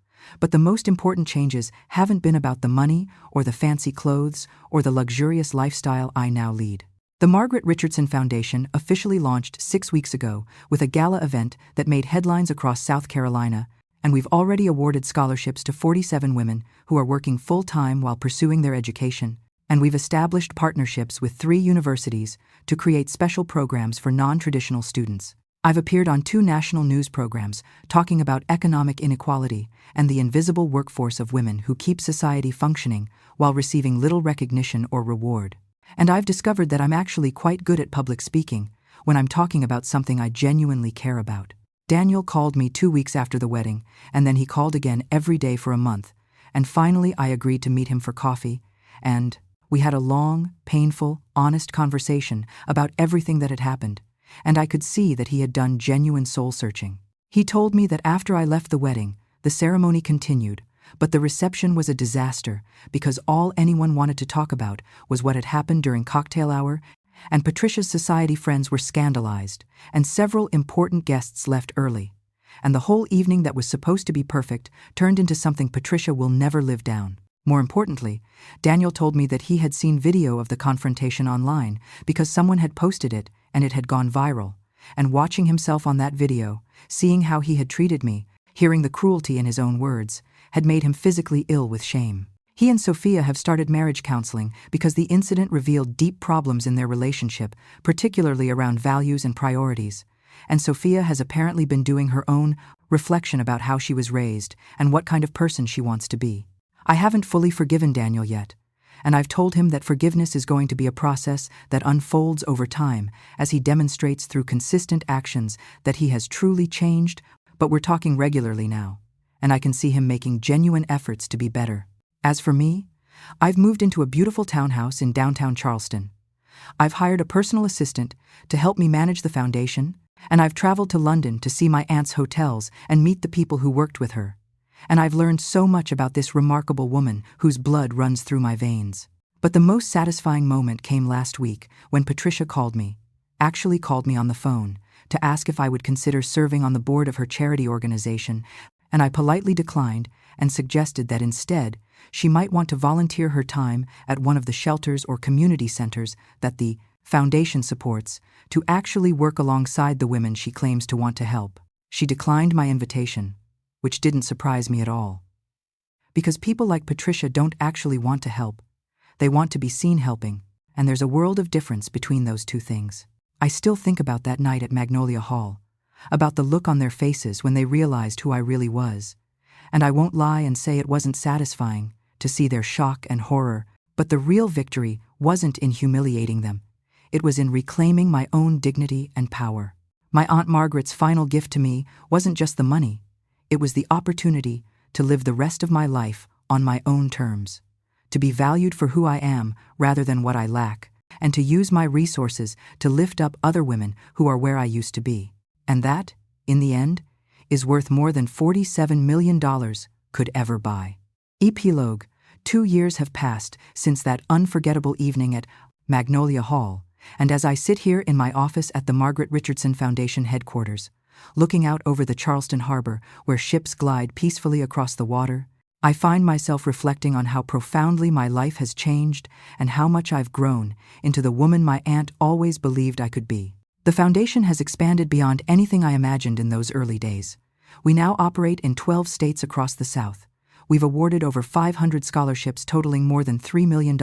But the most important changes haven't been about the money or the fancy clothes or the luxurious lifestyle I now lead. The Margaret Richardson Foundation officially launched 6 weeks ago with a gala event that made headlines across South Carolina, and we've already awarded scholarships to 47 women who are working full-time while pursuing their education, and we've established partnerships with 3 universities to create special programs for non-traditional students. I've appeared on 2 national news programs talking about economic inequality and the invisible workforce of women who keep society functioning while receiving little recognition or reward. And I've discovered that I'm actually quite good at public speaking when I'm talking about something I genuinely care about. Daniel called me 2 weeks after the wedding, and then he called again every day for a month, and finally I agreed to meet him for coffee, and we had a long, painful, honest conversation about everything that had happened, and I could see that he had done genuine soul-searching. He told me that after I left the wedding, the ceremony continued, but the reception was a disaster because all anyone wanted to talk about was what had happened during cocktail hour, and Patricia's society friends were scandalized, and several important guests left early, and the whole evening that was supposed to be perfect turned into something Patricia will never live down. More importantly, Daniel told me that he had seen video of the confrontation online because someone had posted it and it had gone viral, and watching himself on that video, seeing how he had treated me, Hearing the cruelty in his own words had made him physically ill with shame. He and Sophia have started marriage counseling because the incident revealed deep problems in their relationship, particularly around values and priorities. And Sophia has apparently been doing her own reflection about how she was raised and what kind of person she wants to be. I haven't fully forgiven Daniel yet, and I've told him that forgiveness is going to be a process that unfolds over time as he demonstrates through consistent actions that he has truly changed, but we're talking regularly now, and I can see him making genuine efforts to be better. As for me, I've moved into a beautiful townhouse in downtown Charleston. I've hired a personal assistant to help me manage the foundation, and I've traveled to London to see my aunt's hotels and meet the people who worked with her. And I've learned so much about this remarkable woman whose blood runs through my veins. But the most satisfying moment came last week when Patricia called me on the phone, to ask if I would consider serving on the board of her charity organization, and I politely declined and suggested that instead she might want to volunteer her time at one of the shelters or community centers that the foundation supports to actually work alongside the women she claims to want to help. She declined my invitation, which didn't surprise me at all. Because people like Patricia don't actually want to help. They want to be seen helping, and there's a world of difference between those two things. I still think about that night at Magnolia Hall, about the look on their faces when they realized who I really was. And I won't lie and say it wasn't satisfying to see their shock and horror, but the real victory wasn't in humiliating them. It was in reclaiming my own dignity and power. My Aunt Margaret's final gift to me wasn't just the money. It was the opportunity to live the rest of my life on my own terms, to be valued for who I am rather than what I lack, and to use my resources to lift up other women who are where I used to be. And that, in the end, is worth more than $47 million could ever buy. Epilogue: 2 years have passed since that unforgettable evening at Magnolia Hall, and as I sit here in my office at the Margaret Richardson Foundation headquarters, looking out over the Charleston Harbor where ships glide peacefully across the water, I find myself reflecting on how profoundly my life has changed and how much I've grown into the woman my aunt always believed I could be. The foundation has expanded beyond anything I imagined in those early days. We now operate in 12 states across the South. We've awarded over 500 scholarships totaling more than $3 million,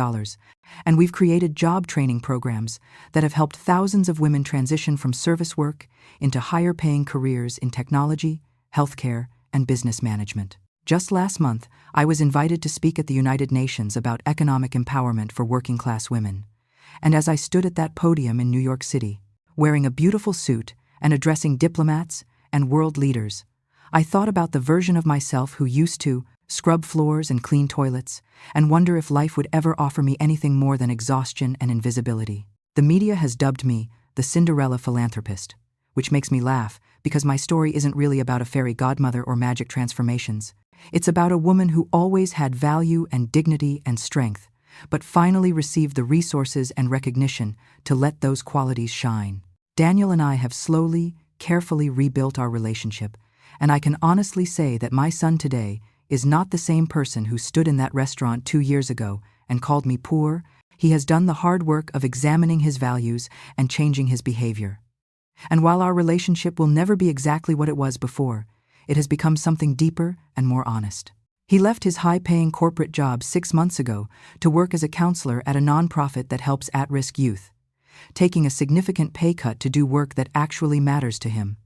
and we've created job training programs that have helped thousands of women transition from service work into higher-paying careers in technology, healthcare, and business management. Just last month, I was invited to speak at the United Nations about economic empowerment for working-class women. And as I stood at that podium in New York City, wearing a beautiful suit and addressing diplomats and world leaders, I thought about the version of myself who used to scrub floors and clean toilets, and wonder if life would ever offer me anything more than exhaustion and invisibility. The media has dubbed me the Cinderella philanthropist, which makes me laugh because my story isn't really about a fairy godmother or magic transformations. It's about a woman who always had value and dignity and strength, but finally received the resources and recognition to let those qualities shine. Daniel and I have slowly, carefully rebuilt our relationship, and I can honestly say that my son today is not the same person who stood in that restaurant 2 years ago and called me poor. He has done the hard work of examining his values and changing his behavior. And while our relationship will never be exactly what it was before, it has become something deeper and more honest. He left his high-paying corporate job 6 months ago to work as a counselor at a nonprofit that helps at-risk youth, taking a significant pay cut to do work that actually matters to him.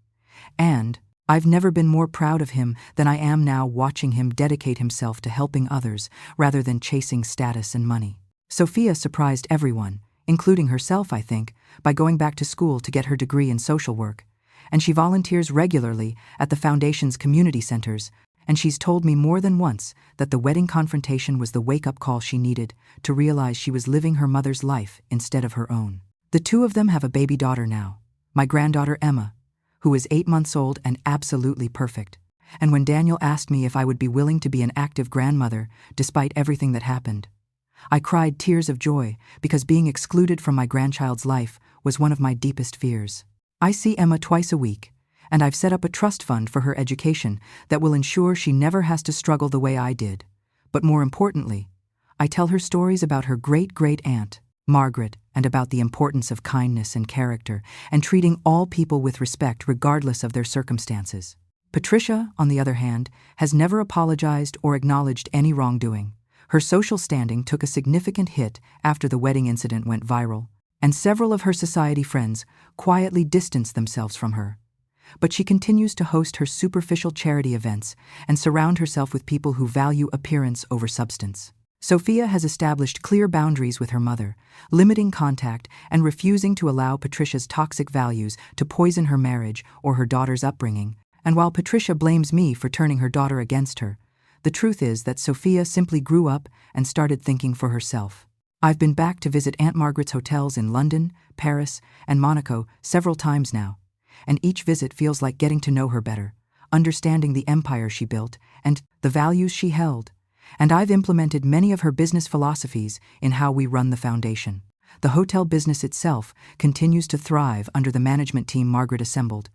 And I've never been more proud of him than I am now watching him dedicate himself to helping others rather than chasing status and money. Sophia surprised everyone, including herself, I think, by going back to school to get her degree in social work. And she volunteers regularly at the foundation's community centers, and she's told me more than once that the wedding confrontation was the wake-up call she needed to realize she was living her mother's life instead of her own. The two of them have a baby daughter now, my granddaughter Emma, who is 8 months old and absolutely perfect. And when Daniel asked me if I would be willing to be an active grandmother despite everything that happened, I cried tears of joy because being excluded from my grandchild's life was one of my deepest fears. I see Emma twice a week, and I've set up a trust fund for her education that will ensure she never has to struggle the way I did. But more importantly, I tell her stories about her great-great-aunt, Margaret, and about the importance of kindness and character and treating all people with respect regardless of their circumstances. Patricia, on the other hand, has never apologized or acknowledged any wrongdoing. Her social standing took a significant hit after the wedding incident went viral, and several of her society friends quietly distanced themselves from her. But she continues to host her superficial charity events and surround herself with people who value appearance over substance. Sophia has established clear boundaries with her mother, limiting contact and refusing to allow Patricia's toxic values to poison her marriage or her daughter's upbringing. And while Patricia blames me for turning her daughter against her, the truth is that Sophia simply grew up and started thinking for herself. I've been back to visit Aunt Margaret's hotels in London, Paris, and Monaco several times now, and each visit feels like getting to know her better, understanding the empire she built and the values she held. And I've implemented many of her business philosophies in how we run the foundation. The hotel business itself continues to thrive under the management team Margaret assembled,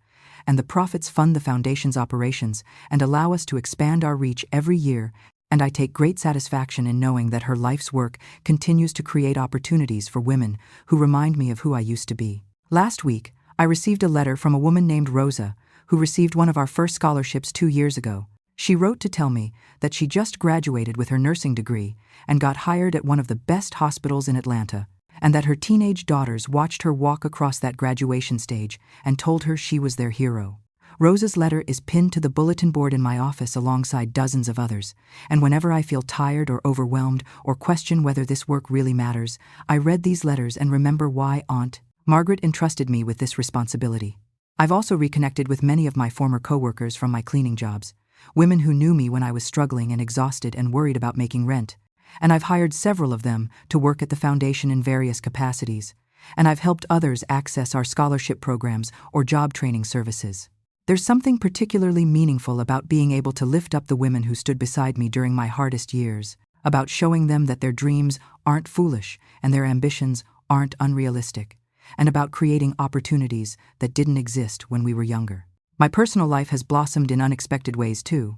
and the profits fund the foundation's operations and allow us to expand our reach every year, and I take great satisfaction in knowing that her life's work continues to create opportunities for women who remind me of who I used to be. Last week, I received a letter from a woman named Rosa, who received one of our first scholarships 2 years ago. She wrote to tell me that she just graduated with her nursing degree and got hired at one of the best hospitals in Atlanta, and that her teenage daughters watched her walk across that graduation stage and told her she was their hero. Rosa's letter is pinned to the bulletin board in my office alongside dozens of others, and whenever I feel tired or overwhelmed or question whether this work really matters, I read these letters and remember why Aunt Margaret entrusted me with this responsibility. I've also reconnected with many of my former coworkers from my cleaning jobs, women who knew me when I was struggling and exhausted and worried about making rent, and I've hired several of them to work at the foundation in various capacities, and I've helped others access our scholarship programs or job training services. There's something particularly meaningful about being able to lift up the women who stood beside me during my hardest years, about showing them that their dreams aren't foolish and their ambitions aren't unrealistic, and about creating opportunities that didn't exist when we were younger. My personal life has blossomed in unexpected ways too.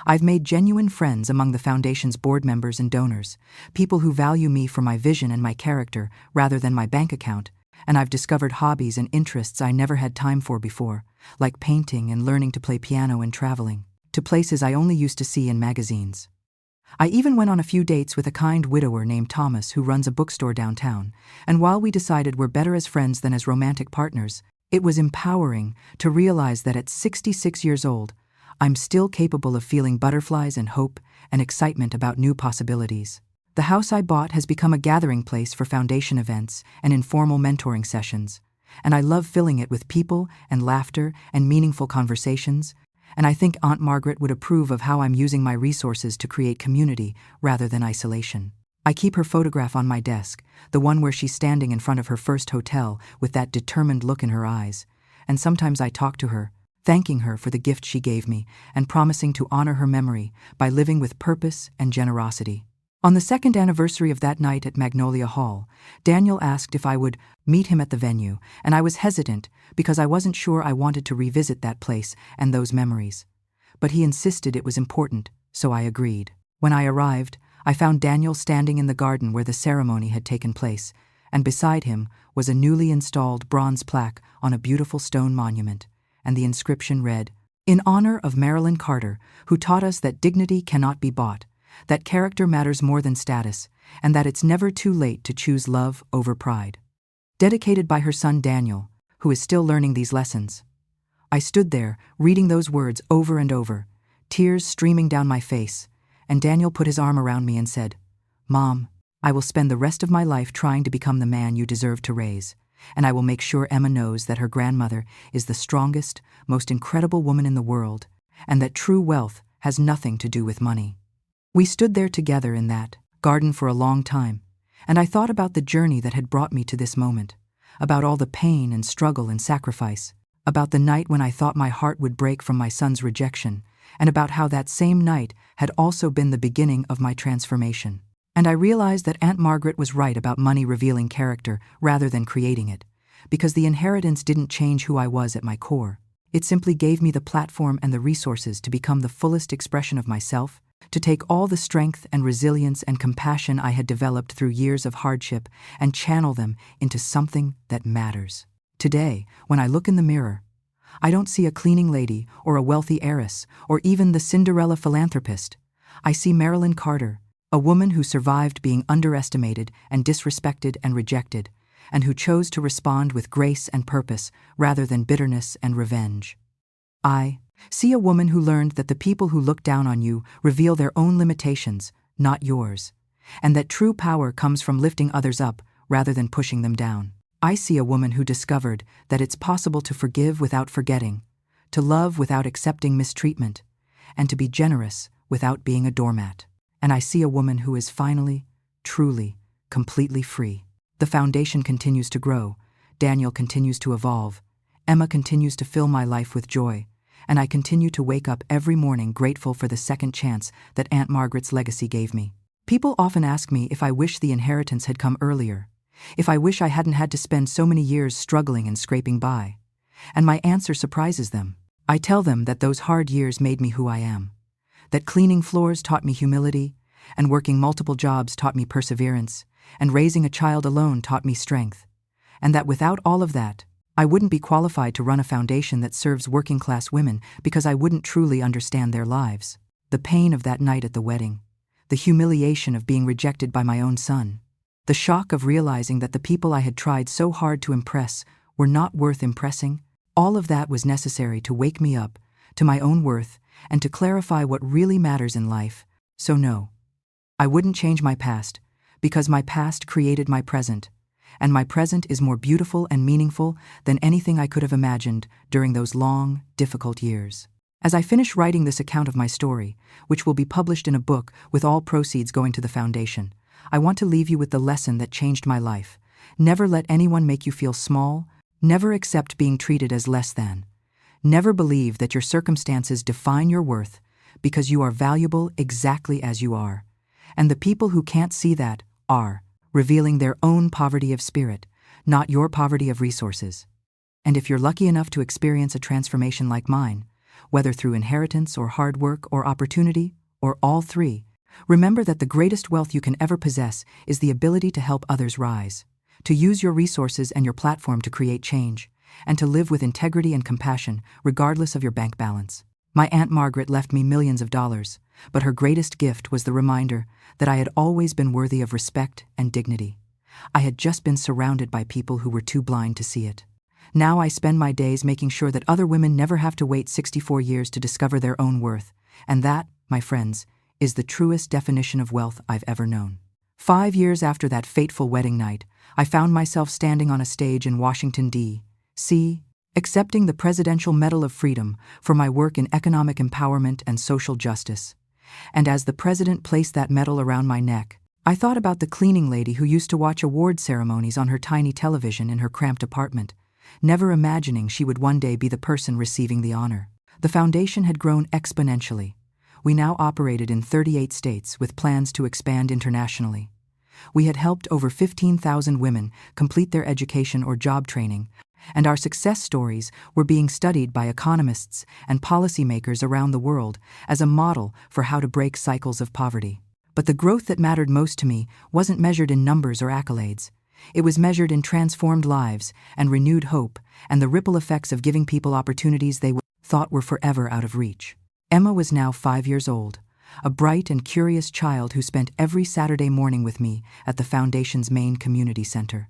I've made genuine friends among the foundation's board members and donors, people who value me for my vision and my character rather than my bank account, and I've discovered hobbies and interests I never had time for before, like painting and learning to play piano and traveling to places I only used to see in magazines. I even went on a few dates with a kind widower named Thomas who runs a bookstore downtown, and while we decided we're better as friends than as romantic partners, it was empowering to realize that at 66 years old, I'm still capable of feeling butterflies and hope and excitement about new possibilities. The house I bought has become a gathering place for foundation events and informal mentoring sessions, and I love filling it with people and laughter and meaningful conversations, and I think Aunt Margaret would approve of how I'm using my resources to create community rather than isolation. I keep her photograph on my desk, the one where she's standing in front of her first hotel with that determined look in her eyes, and sometimes I talk to her, thanking her for the gift she gave me and promising to honor her memory by living with purpose and generosity. On the second anniversary of that night at Magnolia Hall, Daniel asked if I would meet him at the venue, and I was hesitant because I wasn't sure I wanted to revisit that place and those memories. But he insisted it was important, so I agreed. When I arrived, I found Daniel standing in the garden where the ceremony had taken place, and beside him was a newly installed bronze plaque on a beautiful stone monument, and the inscription read, "In honor of Marilyn Carter, who taught us that dignity cannot be bought, that character matters more than status, and that it's never too late to choose love over pride." Dedicated by her son Daniel, who is still learning these lessons. I stood there, reading those words over and over, tears streaming down my face, and Daniel put his arm around me and said, "Mom, I will spend the rest of my life trying to become the man you deserve to raise, and I will make sure Emma knows that her grandmother is the strongest, most incredible woman in the world, and that true wealth has nothing to do with money." We stood there together in that garden for a long time, and I thought about the journey that had brought me to this moment, about all the pain and struggle and sacrifice, about the night when I thought my heart would break from my son's rejection, and about how that same night had also been the beginning of my transformation. And I realized that Aunt Margaret was right about money revealing character rather than creating it, because the inheritance didn't change who I was at my core. It simply gave me the platform and the resources to become the fullest expression of myself, to take all the strength and resilience and compassion I had developed through years of hardship and channel them into something that matters. Today, when I look in the mirror, I don't see a cleaning lady or a wealthy heiress or even the Cinderella philanthropist. I see Marilyn Carter, a woman who survived being underestimated and disrespected and rejected, and who chose to respond with grace and purpose rather than bitterness and revenge. I see a woman who learned that the people who look down on you reveal their own limitations, not yours, and that true power comes from lifting others up rather than pushing them down. I see a woman who discovered that it's possible to forgive without forgetting, to love without accepting mistreatment, and to be generous without being a doormat. And I see a woman who is finally, truly, completely free. The foundation continues to grow, Daniel continues to evolve, Emma continues to fill my life with joy, and I continue to wake up every morning grateful for the second chance that Aunt Margaret's legacy gave me. People often ask me if I wish the inheritance had come earlier, if I wish I hadn't had to spend so many years struggling and scraping by. And my answer surprises them. I tell them that those hard years made me who I am, that cleaning floors taught me humility, and working multiple jobs taught me perseverance, and raising a child alone taught me strength, and that without all of that, I wouldn't be qualified to run a foundation that serves working-class women because I wouldn't truly understand their lives. The pain of that night at the wedding, the humiliation of being rejected by my own son, the shock of realizing that the people I had tried so hard to impress were not worth impressing, all of that was necessary to wake me up to my own worth and to clarify what really matters in life. So no, I wouldn't change my past, because my past created my present, and my present is more beautiful and meaningful than anything I could have imagined during those long, difficult years. As I finish writing this account of my story, which will be published in a book with all proceeds going to the foundation, I want to leave you with the lesson that changed my life. Never let anyone make you feel small, never accept being treated as less than. Never believe that your circumstances define your worth, because you are valuable exactly as you are. And the people who can't see that are revealing their own poverty of spirit, not your poverty of resources. And if you're lucky enough to experience a transformation like mine, whether through inheritance or hard work or opportunity, or all three, remember that the greatest wealth you can ever possess is the ability to help others rise, to use your resources and your platform to create change, and to live with integrity and compassion regardless of your bank balance. My Aunt Margaret left me millions of dollars, but her greatest gift was the reminder that I had always been worthy of respect and dignity. I had just been surrounded by people who were too blind to see it. Now I spend my days making sure that other women never have to wait 64 years to discover their own worth, and that, my friends, is the truest definition of wealth I've ever known. 5 years after that fateful wedding night, I found myself standing on a stage in Washington, D.C., accepting the Presidential Medal of Freedom for my work in economic empowerment and social justice. And as the president placed that medal around my neck, I thought about the cleaning lady who used to watch award ceremonies on her tiny television in her cramped apartment, never imagining she would one day be the person receiving the honor. The foundation had grown exponentially. We now operated in 38 states with plans to expand internationally. We had helped over 15,000 women complete their education or job training, and our success stories were being studied by economists and policymakers around the world as a model for how to break cycles of poverty. But the growth that mattered most to me wasn't measured in numbers or accolades. It was measured in transformed lives and renewed hope and the ripple effects of giving people opportunities they thought were forever out of reach. Emma was now 5 years old, a bright and curious child who spent every Saturday morning with me at the Foundation's main community center,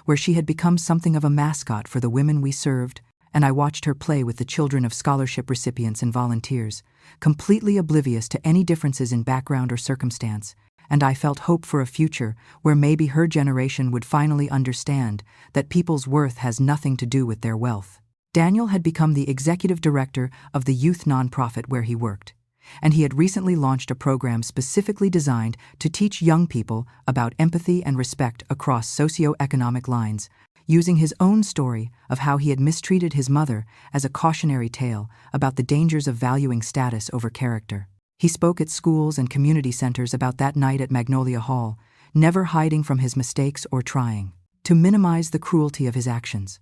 where she had become something of a mascot for the women we served, and I watched her play with the children of scholarship recipients and volunteers, completely oblivious to any differences in background or circumstance, and I felt hope for a future where maybe her generation would finally understand that people's worth has nothing to do with their wealth. Daniel had become the executive director of the youth nonprofit where he worked, and he had recently launched a program specifically designed to teach young people about empathy and respect across socioeconomic lines, using his own story of how he had mistreated his mother as a cautionary tale about the dangers of valuing status over character. He spoke at schools and community centers about that night at Magnolia Hall, never hiding from his mistakes or trying to minimize the cruelty of his actions.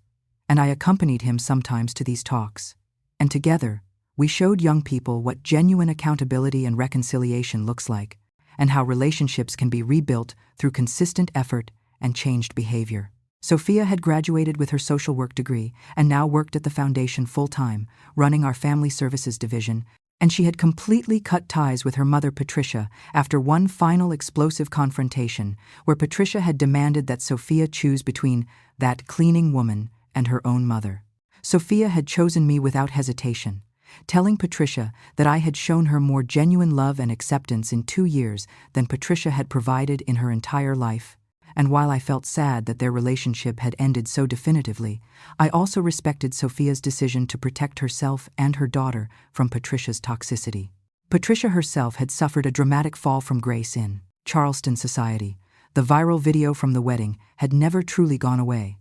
And I accompanied him sometimes to these talks. And together, we showed young people what genuine accountability and reconciliation looks like, and how relationships can be rebuilt through consistent effort and changed behavior. Sophia had graduated with her social work degree and now worked at the foundation full-time, running our family services division, and she had completely cut ties with her mother Patricia after one final explosive confrontation where Patricia had demanded that Sophia choose between that cleaning woman and her own mother. Sophia had chosen me without hesitation, telling Patricia that I had shown her more genuine love and acceptance in 2 years than Patricia had provided in her entire life. And while I felt sad that their relationship had ended so definitively, I also respected Sophia's decision to protect herself and her daughter from Patricia's toxicity. Patricia herself had suffered a dramatic fall from grace in Charleston society. The viral video from the wedding had never truly gone away.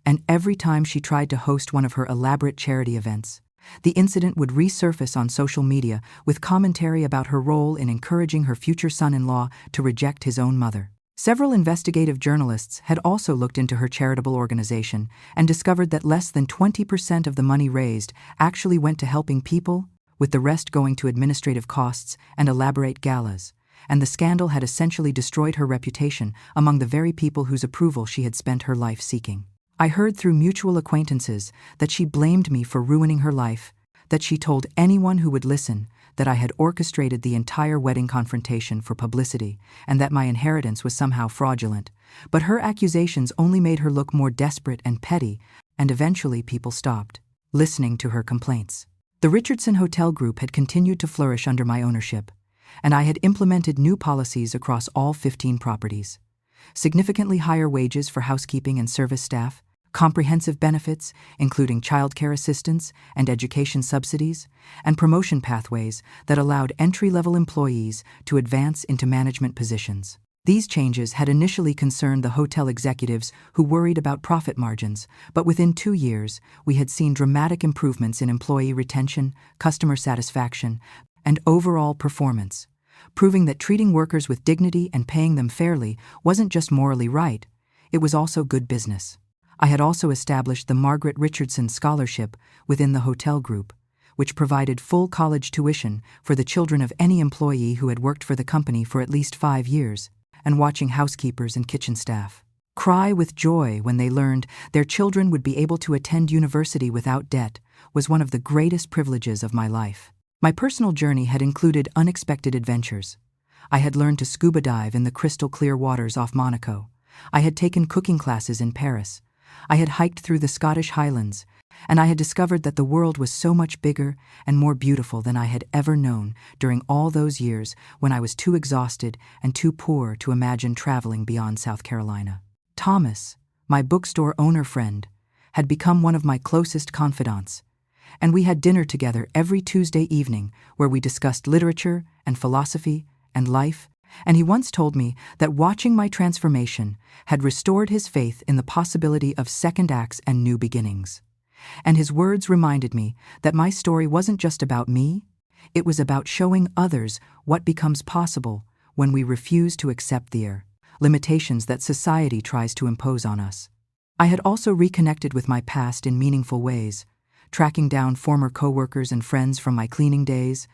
And every time she tried to host one of her elaborate charity events, the incident would resurface on social media with commentary about her role in encouraging her future son-in-law to reject his own mother. Several investigative journalists had also looked into her charitable organization and discovered that less than 20% of the money raised actually went to helping people, with the rest going to administrative costs and elaborate galas, and the scandal had essentially destroyed her reputation among the very people whose approval she had spent her life seeking. I heard through mutual acquaintances that she blamed me for ruining her life, that she told anyone who would listen that I had orchestrated the entire wedding confrontation for publicity and that my inheritance was somehow fraudulent. But her accusations only made her look more desperate and petty, and eventually people stopped listening to her complaints. The Richardson Hotel Group had continued to flourish under my ownership, and I had implemented new policies across all 15 properties. Significantly higher wages for housekeeping and service staff, comprehensive benefits, including childcare assistance and education subsidies, and promotion pathways that allowed entry-level employees to advance into management positions. These changes had initially concerned the hotel executives who worried about profit margins, but within 2 years, we had seen dramatic improvements in employee retention, customer satisfaction, and overall performance, proving that treating workers with dignity and paying them fairly wasn't just morally right, it was also good business. I had also established the Margaret Richardson Scholarship within the hotel group, which provided full college tuition for the children of any employee who had worked for the company for at least 5 years, and watching housekeepers and kitchen staff cry with joy when they learned their children would be able to attend university without debt was one of the greatest privileges of my life. My personal journey had included unexpected adventures. I had learned to scuba dive in the crystal clear waters off Monaco. I had taken cooking classes in Paris. I had hiked through the Scottish Highlands, and I had discovered that the world was so much bigger and more beautiful than I had ever known during all those years when I was too exhausted and too poor to imagine traveling beyond South Carolina. Thomas, my bookstore owner friend, had become one of my closest confidants, and we had dinner together every Tuesday evening where we discussed literature and philosophy and life, and he once told me that watching my transformation had restored his faith in the possibility of second acts and new beginnings. And his words reminded me that my story wasn't just about me, it was about showing others what becomes possible when we refuse to accept the limitations that society tries to impose on us. I had also reconnected with my past in meaningful ways, tracking down former coworkers and friends from my cleaning days,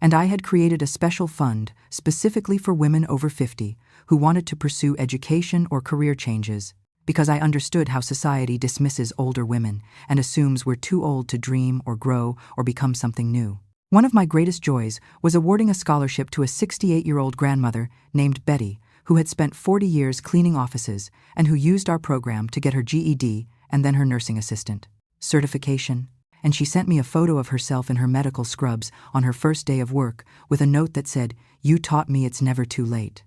and I had created a special fund specifically for women over 50 who wanted to pursue education or career changes, because I understood how society dismisses older women and assumes we're too old to dream or grow or become something new. One of my greatest joys was awarding a scholarship to a 68-year-old grandmother named Betty, who had spent 40 years cleaning offices and who used our program to get her GED and then her nursing assistant certification. And she sent me a photo of herself in her medical scrubs on her first day of work with a note that said, "You taught me it's never too late."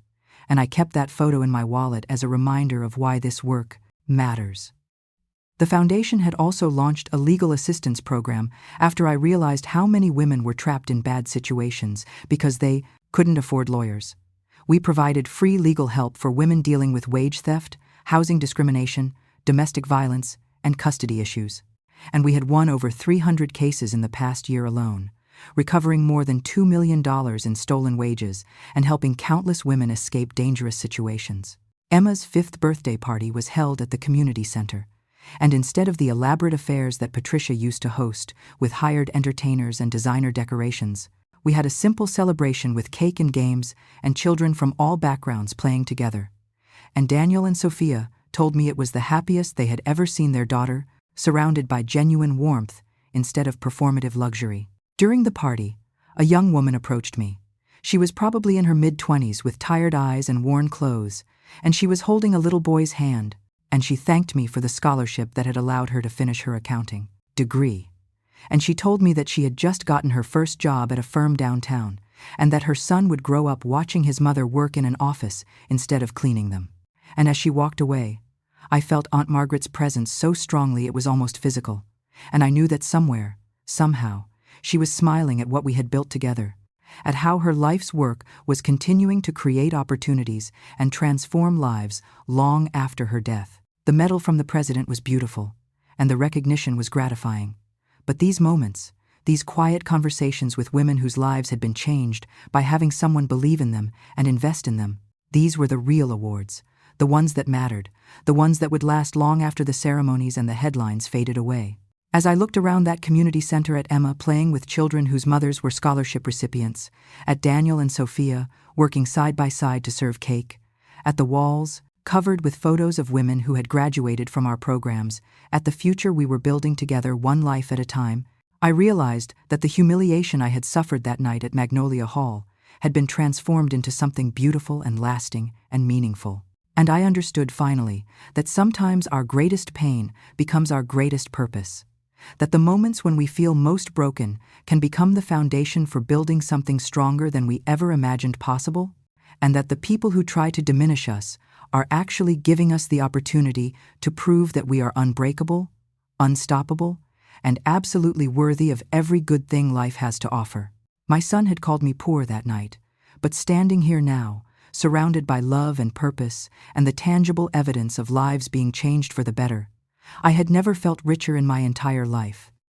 And I kept that photo in my wallet as a reminder of why this work matters. The foundation had also launched a legal assistance program after I realized how many women were trapped in bad situations because they couldn't afford lawyers. We provided free legal help for women dealing with wage theft, housing discrimination, domestic violence, and custody issues. And we had won over 300 cases in the past year alone, recovering more than $2 million in stolen wages and helping countless women escape dangerous situations. Emma's 5th birthday party was held at the community center, and instead of the elaborate affairs that Patricia used to host with hired entertainers and designer decorations, we had a simple celebration with cake and games and children from all backgrounds playing together. And Daniel and Sophia told me it was the happiest they had ever seen their daughter, surrounded by genuine warmth instead of performative luxury. During the party, a young woman approached me. She was probably in her mid-20s with tired eyes and worn clothes, and she was holding a little boy's hand, and she thanked me for the scholarship that had allowed her to finish her accounting degree. And she told me that she had just gotten her first job at a firm downtown, and that her son would grow up watching his mother work in an office instead of cleaning them. And as she walked away, I felt Aunt Margaret's presence so strongly it was almost physical, and I knew that somewhere, somehow, she was smiling at what we had built together, at how her life's work was continuing to create opportunities and transform lives long after her death. The medal from the president was beautiful, and the recognition was gratifying. But these moments, these quiet conversations with women whose lives had been changed by having someone believe in them and invest in them, these were the real awards, the ones that mattered, the ones that would last long after the ceremonies and the headlines faded away. As I looked around that community center at Emma playing with children whose mothers were scholarship recipients, at Daniel and Sophia working side by side to serve cake, at the walls covered with photos of women who had graduated from our programs, at the future we were building together one life at a time, I realized that the humiliation I had suffered that night at Magnolia Hall had been transformed into something beautiful and lasting and meaningful. And I understood finally that sometimes our greatest pain becomes our greatest purpose. That the moments when we feel most broken can become the foundation for building something stronger than we ever imagined possible, and that the people who try to diminish us are actually giving us the opportunity to prove that we are unbreakable, unstoppable, and absolutely worthy of every good thing life has to offer. My son had called me poor that night, but standing here now, surrounded by love and purpose and the tangible evidence of lives being changed for the better, I had never felt richer in my entire life.